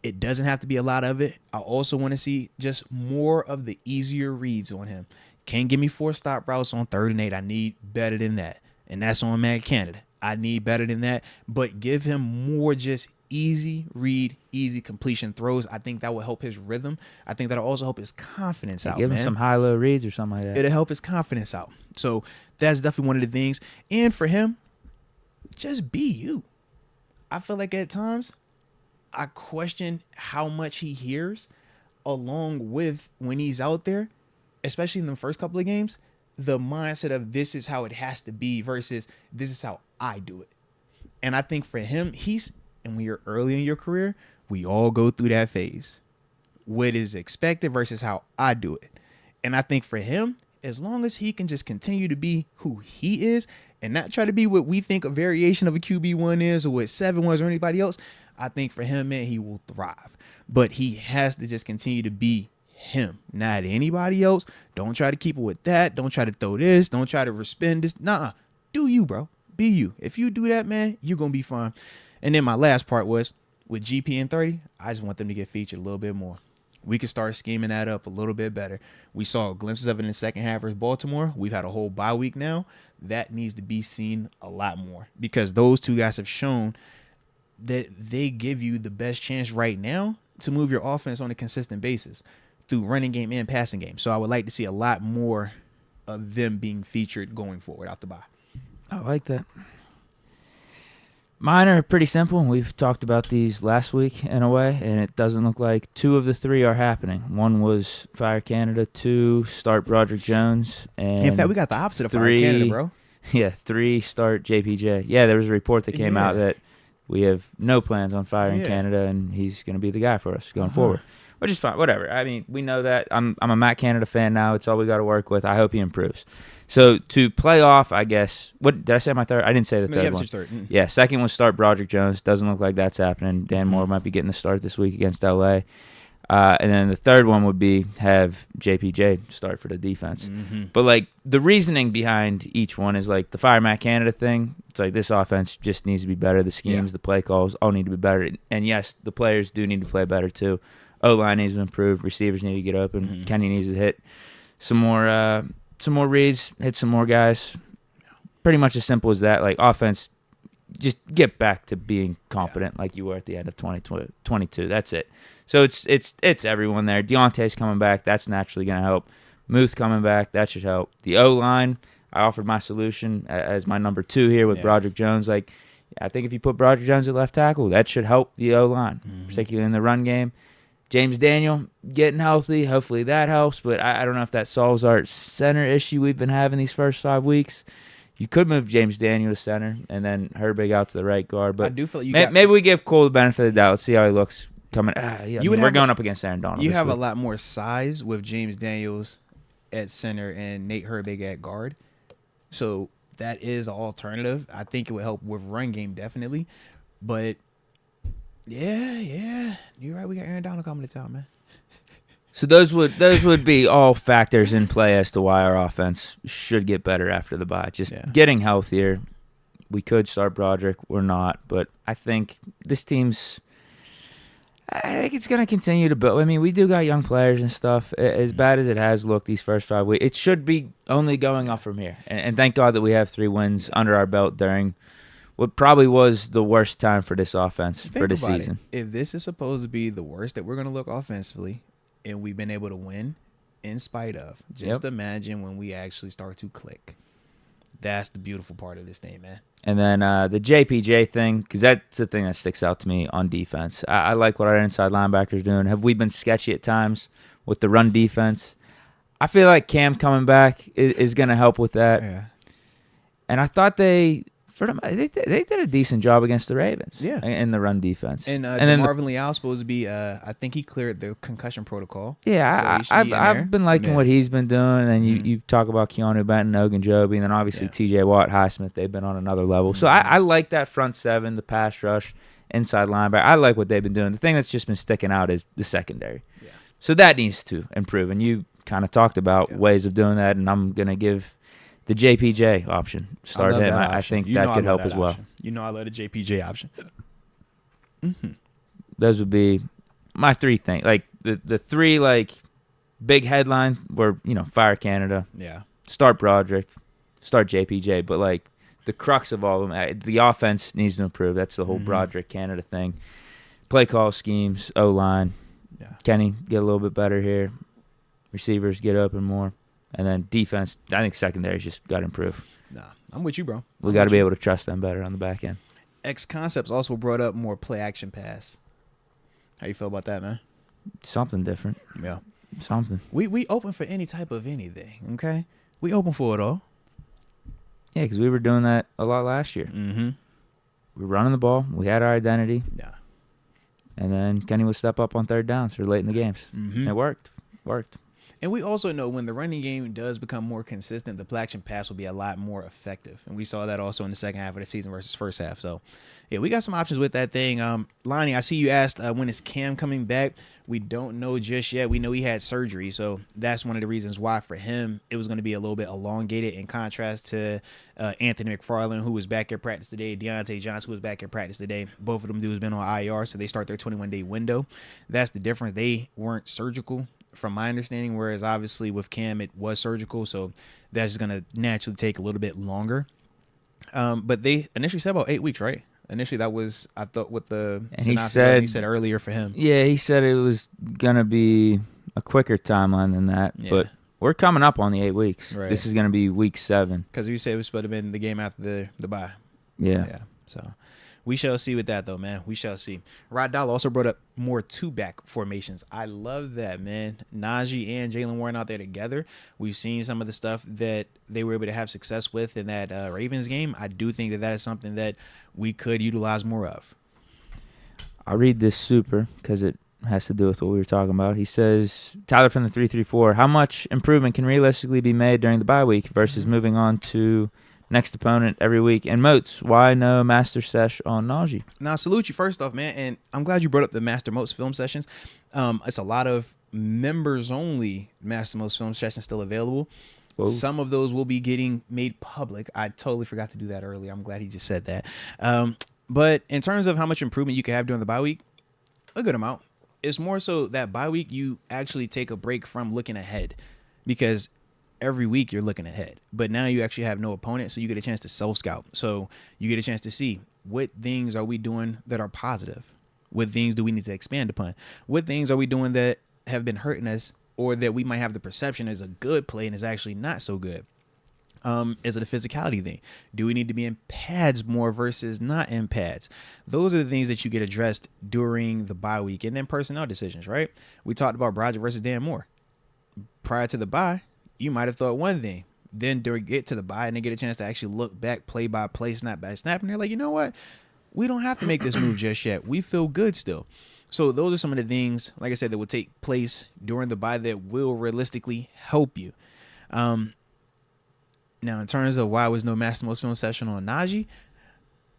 It doesn't have to be a lot of it. I also want to see just more of the easier reads on him. Can't give me 4 stop routes on 3rd and 8. I need better than that. And that's on Matt Canada. I need better than that. But give him more just easy read, easy completion throws. I think that will help his rhythm. I think that'll also help his confidence out. Give him some high-low reads or something like that. It'll help his confidence out. So that's definitely one of the things. And for him, just be you. I feel like at times I question how much he hears along with when he's out there, especially in the first couple of games, the mindset of this is how it has to be versus this is how I do it. And I think for him, and when you're early in your career, we all go through that phase. What is expected versus how I do it. And I think for him, as long as he can just continue to be who he is and not try to be what we think a variation of a QB1 is or what 7 was or anybody else, I think for him, man, he will thrive. But he has to just continue to be him, not anybody else. Don't try to keep it with that. Don't try to throw this. Don't try to respin this. Nah, do you, bro. Be you. If you do that, man, you're going to be fine. And then my last part was with GP and 30, I just want them to get featured a little bit more. We can start scheming that up a little bit better. We saw glimpses of it in the second half versus Baltimore. We've had a whole bye week now. That needs to be seen a lot more because those two guys have shown that they give you the best chance right now to move your offense on a consistent basis through running game and passing game. So I would like to see a lot more of them being featured going forward out the bye. I like that. Mine are pretty simple, and we've talked about these last week in a way, and it doesn't look like 2 of the 3 are happening. 1 was Fire Canada, 2 start Broderick Jones, and in fact, we got the opposite of Fire Canada, bro. Yeah, 3 start JPJ. Yeah, there was a report that came out that we have no plans on firing Canada, and he's going to be the guy for us going forward, which is fine. Whatever. I mean, we know that. I'm a Matt Canada fan now. It's all we got to work with. I hope he improves. So to play off, I guess, what did I say my third? I didn't say the third one. Third. Yeah, second was start Broderick Jones. Doesn't look like that's happening. Dan Moore might be getting the start this week against LA. And then the third one would be have JPJ start for the defense. But like the reasoning behind each one is like the Fire Matt Canada thing. It's like this offense just needs to be better. The schemes, the play calls all need to be better. And yes, the players do need to play better too. O-line needs to improve. Receivers need to get open. Kenny needs to hit some more reads, hit some more guys. Pretty much as simple as that. Like offense, just get back to being competent like you were at the end of 2022. That's it. So it's everyone there. Deontay's coming back. That's naturally going to help. Muth coming back. That should help. The O-line, I offered my solution as my number 2 here with Broderick Jones. Like, I think if you put Broderick Jones at left tackle, that should help the O-line, particularly in the run game. James Daniel getting healthy. Hopefully that helps, but I don't know if that solves our center issue we've been having these first 5 weeks. You could move James Daniel to center and then Herbig out to the right guard, but I do feel like maybe we give Cole the benefit of the doubt. Let's see how he looks coming. We're going up against Aaron Donald. You have a lot more size with James Daniels at center and Nate Herbig at guard, so that is an alternative. I think it would help with run game definitely, but. Yeah, you're right. We got Aaron Donald coming to town, man. So those would be all factors in play as to why our offense should get better after the bye. Just getting healthier. We could start Broderick. We're not, but I think this team's. I think it's going to continue to build. I mean, we do got young players and stuff. As bad as it has looked these first 5 weeks, it should be only going up from here. And thank God that we have 3 wins under our belt during. What probably was the worst time for this offense for this season. If this is supposed to be the worst that we're going to look offensively, and we've been able to win in spite of, just imagine when we actually start to click. That's the beautiful part of this thing, man. And then the JPJ thing, because that's the thing that sticks out to me on defense. I like what our inside linebackers doing. Have we been sketchy at times with the run defense? I feel like Cam coming back is going to help with that. Yeah. And I thought they did a decent job against the Ravens. Yeah. In the run defense. And then Marvin Leal supposed to be. I think he cleared the concussion protocol. Yeah, so I've been liking what he's been doing. And you talk about Keanu Benton, Ogunjobi, and then obviously T.J. Watt, Highsmith. They've been on another level. So I like that front seven, the pass rush, inside linebacker. I like what they've been doing. The thing that's just been sticking out is the secondary. Yeah. So that needs to improve. And you kind of talked about ways of doing that, and I'm gonna give the JPJ option. Start him. I think that could help as well. You know I love the JPJ option. Mm-hmm. Those would be my three things. Like the three like big headline were, fire Canada. Yeah. Start Broderick. Start JPJ. But like the crux of all of them, the offense needs to improve. That's the whole Broderick Canada thing. Play call schemes, O-line. Yeah. Kenny get a little bit better here. Receivers get open more. And then defense, I think secondary's just got to improve. Nah, I'm with you, bro. We got to be able to trust them better on the back end. X Concepts also brought up more play action pass. How you feel about that, man? Something different. Yeah. Something. We open for any type of anything, okay? We open for it all. Yeah, because we were doing that a lot last year. Mm-hmm. We were running the ball. We had our identity. Yeah. And then Kenny would step up on third downs or late in the games. Mm-hmm. It worked. And we also know when the running game does become more consistent, the play action pass will be a lot more effective. And we saw that also in the second half of the season versus first half. So, yeah, we got some options with that thing. Lonnie, I see you asked when is Cam coming back? We don't know just yet. We know he had surgery. So that's one of the reasons why for him it was going to be a little bit elongated in contrast to Anthony McFarland, who was back at practice today, Deontay Johnson, who was back at practice today. Both of them dudes been on IR, so they start their 21-day window. That's the difference. They weren't surgical, from my understanding, whereas obviously with Cam it was surgical, so that's just going to naturally take a little bit longer. But they initially said about 8 weeks, right? Initially that was, I thought, what the synopsis he said earlier for him. Yeah, he said it was going to be a quicker timeline than that, but we're coming up on the 8 weeks. Right. This is going to be week 7. Because we said it was supposed to have been the game after the bye. Yeah. So we shall see with that, though, man. We shall see. Rod Dollar also brought up more two-back formations. I love that, man. Najee and Jaylen Warren out there together. We've seen some of the stuff that they were able to have success with in that Ravens game. I do think that is something that we could utilize more of. I'll read this super because it has to do with what we were talking about. He says, Tyler from the 334, how much improvement can realistically be made during the bye week versus moving on to next opponent every week? And Moats, why no master sesh on Najee? Now, salute you first off, man, and I'm glad you brought up the Master Moats film sessions. It's a lot of members-only Master Moats film sessions still available. Whoa. Some of those will be getting made public. I totally forgot to do that earlier. I'm glad he just said that. But in terms of how much improvement you can have during the bye week, a good amount. It's more so that bye week you actually take a break from looking ahead, because every week you're looking ahead, but now you actually have no opponent, so you get a chance to self-scout. So you get a chance to see what things are we doing that are positive, what things do we need to expand upon, what things are we doing that have been hurting us or that we might have the perception is a good play and is actually not so good. Is it a physicality thing? Do we need to be in pads more versus not in pads? Those are the things that you get addressed during the bye week. And then personnel decisions, right? We talked about Broderick versus Dan Moore. Prior to the bye, you might have thought one thing. Then during get to the bye and then get a chance to actually look back play by play, snap by snap, and they're like, you know what? We don't have to make this move just yet. We feel good still. So those are some of the things, like I said, that will take place during the bye that will realistically help you. Now, in terms of why was no Master Most film session on Najee,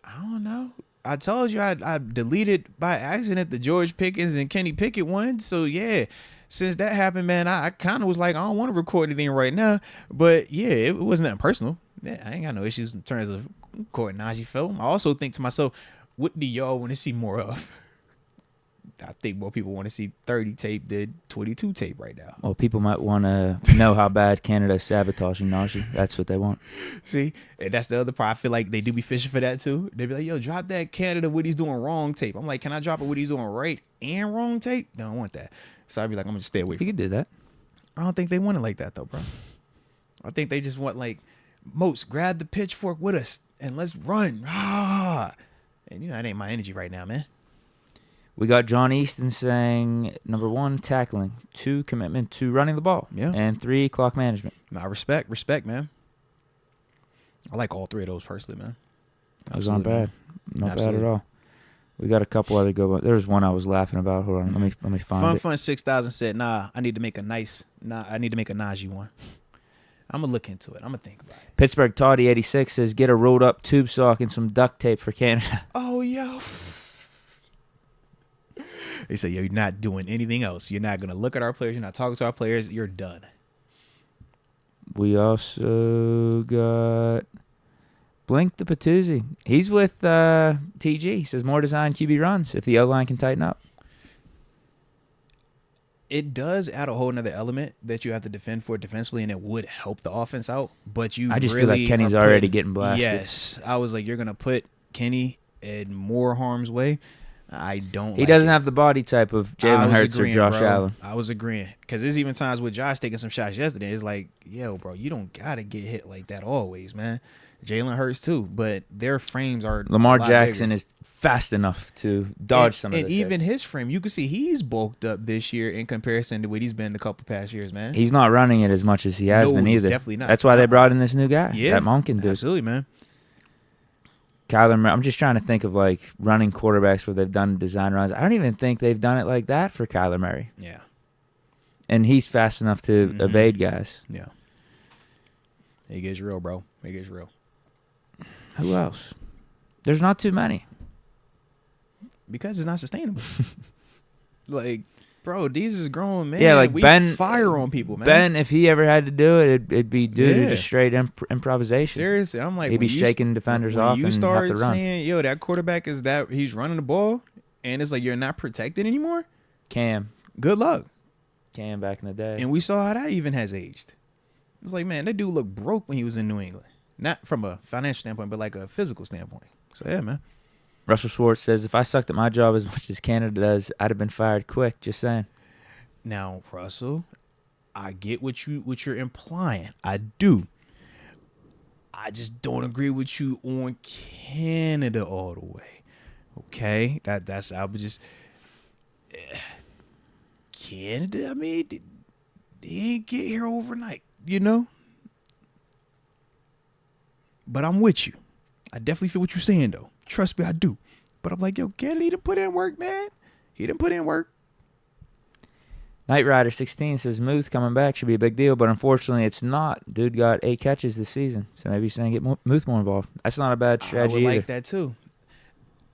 I don't know. I told you I deleted by accident the George Pickens and Kenny Pickett one. So, yeah, since that happened, man, I kind of was like, I don't want to record anything right now. But, yeah, it wasn't that personal. Yeah, I ain't got no issues in terms of recording Najee film. I also think to myself, what do y'all want to see more of? I think more people want to see 30 tape than 22 tape right now. Well, people might want to know how bad Canada is sabotaging Najee. That's what they want. See, and that's the other part. I feel like they do be fishing for that too. They be like, yo, drop that Canada what he's doing wrong tape. I'm like, can I drop it what he's doing right and wrong tape? No, I want that. So I'd be like, I'm going to stay away from it. You could do that. I don't think they want it like that though, bro. I think they just want like Moats, grab the pitchfork with us and let's run. Ah. And that ain't my energy right now, man. We got John Easton saying, number 1, tackling, 2, commitment to running the ball, and 3, clock management. Nah, respect, man. I like all 3 of those personally, man. Those aren't bad. Not bad at all. We got a couple other good ones. There was one I was laughing about. Hold on, let me find it. Fun 6000 said, "Nah, I need to make a Najee one. I'm gonna look into it. I'm gonna think about it." Pittsburgh Toddy 86 says, "Get a rolled up tube sock and some duct tape for Canada." Oh, yo. They say, "You're not doing anything else. You're not gonna look at our players. You're not talking to our players. You're done." We also got Blink the Patuzzi. He's with TG. He says more design QB runs if the O-line can tighten up. It does add a whole nother element that you have to defend for defensively, and it would help the offense out. But I just feel like Kenny's already getting blasted. Yes. I was like, you're going to put Kenny in more harm's way. I don't He doesn't have the body type of Jalen Hurts or Josh Allen. I was agreeing. Because there's even times with Josh taking some shots yesterday. It's like, yo, bro, you don't got to get hit like that always, man. Jalen Hurts too, but their frames are Lamar Jackson is fast enough to dodge some of this. And even his frame, you can see he's bulked up this year in comparison to what he's been the couple past years, man. He's not running it as much as he has been either. Definitely not. That's why they brought in this new guy. Yeah, that Monken dude. Absolutely, man. Kyler Murray, I'm just trying to think of like running quarterbacks where they've done design runs. I don't even think they've done it like that for Kyler Murray. Yeah. And he's fast enough to evade guys. Yeah. He gets real, bro. He gets real. Who else? There's not too many. Because it's not sustainable. Like, bro, these is grown, man. Yeah, like we Ben. Fire on people, man. Ben, if he ever had to do it, it'd be due to just straight improvisation. Seriously, I'm like, he'd be shaking defenders off and have to run. You start saying, yo, that quarterback is that he's running the ball, and it's like you're not protected anymore. Cam. Good luck. Cam back in the day. And we saw how that even has aged. It's like, man, that dude looked broke when he was in New England. Not from a financial standpoint, but like a physical standpoint. So, yeah, man. Russell Schwartz says, if I sucked at my job as much as Canada does, I'd have been fired quick. Just saying. Now, Russell, I get what you're implying. I do. I just don't agree with you on Canada all the way. Okay? That's I would just Canada, I mean, they ain't get here overnight, you know? But I'm with you. I definitely feel what you're saying, though. Trust me, I do. But I'm like, yo, Kennedy done put in work, man. He done put in work. Knight Rider 16 says Muth coming back should be a big deal, but unfortunately it's not. Dude got 8 catches this season, so maybe he's saying get Muth more involved. That's not a bad strategy I would either. like that, too.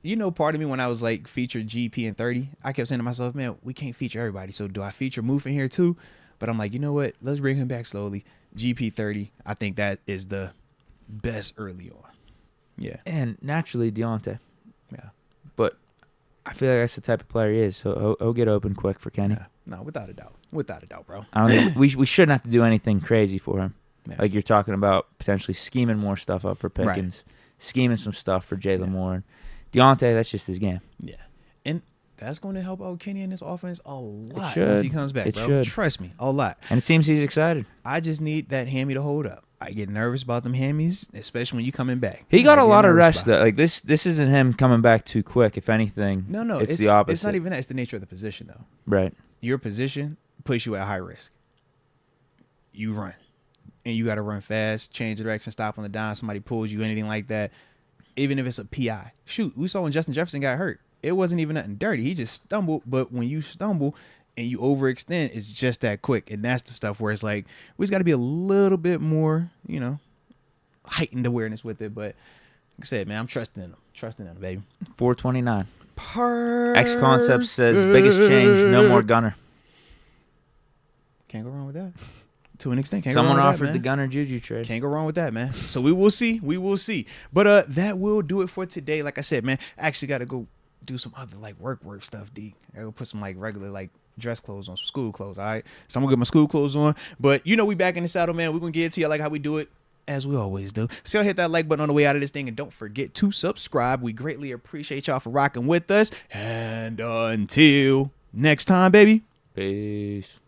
You know, part of me when I was like featured GP and 30, I kept saying to myself, man, we can't feature everybody. So do I feature Muth in here, too? But I'm like, you know what? Let's bring him back slowly. GP 30, I think that is the best early on. Yeah. And naturally, Deontay. Yeah. But I feel like that's the type of player he is, so he'll get open quick for Kenny. Yeah. No, without a doubt. Without a doubt, bro. I don't think we shouldn't have to do anything crazy for him. Yeah. Like you're talking about potentially scheming more stuff up for Pickens, scheming some stuff for Jalen Moore. Deontay, that's just his game. Yeah. And that's going to help out Kenny in this offense a lot once he comes back, it bro. Should. Trust me, a lot. And it seems he's excited. I just need that hammy to hold up. I get nervous about them hammies, especially when you coming back. He got a lot of rest, though. Like this isn't him coming back too quick. If anything, no, it's the opposite. It's not even that. It's the nature of the position, though. Right. Your position puts you at high risk. You run, and you got to run fast, change direction, stop on the dime. Somebody pulls you, anything like that. Even if it's a PI. Shoot, we saw when Justin Jefferson got hurt. It wasn't even nothing dirty. He just stumbled. But when you stumble and you overextend, it's just that quick. And that's the stuff where it's like, we just got to be a little bit more, heightened awareness with it. But like I said, man, I'm trusting in them. Trusting in them, baby. 429. Perfect. X Concept says, biggest change, no more gunner. Can't go wrong with that. To an extent, Someone offered that, the Gunner Juju trade. Can't go wrong with that, man. So we will see. We will see. But that will do it for today. Like I said, man, I actually got to go do some other like work stuff, Deke. I go put some like regular like dress clothes on, some school clothes. All right. So I'm gonna get my school clothes on. But we back in the saddle, man. We're gonna get it to you like how we do it, as we always do. So y'all hit that like button on the way out of this thing, and don't forget to subscribe. We greatly appreciate y'all for rocking with us. And until next time, baby. Peace.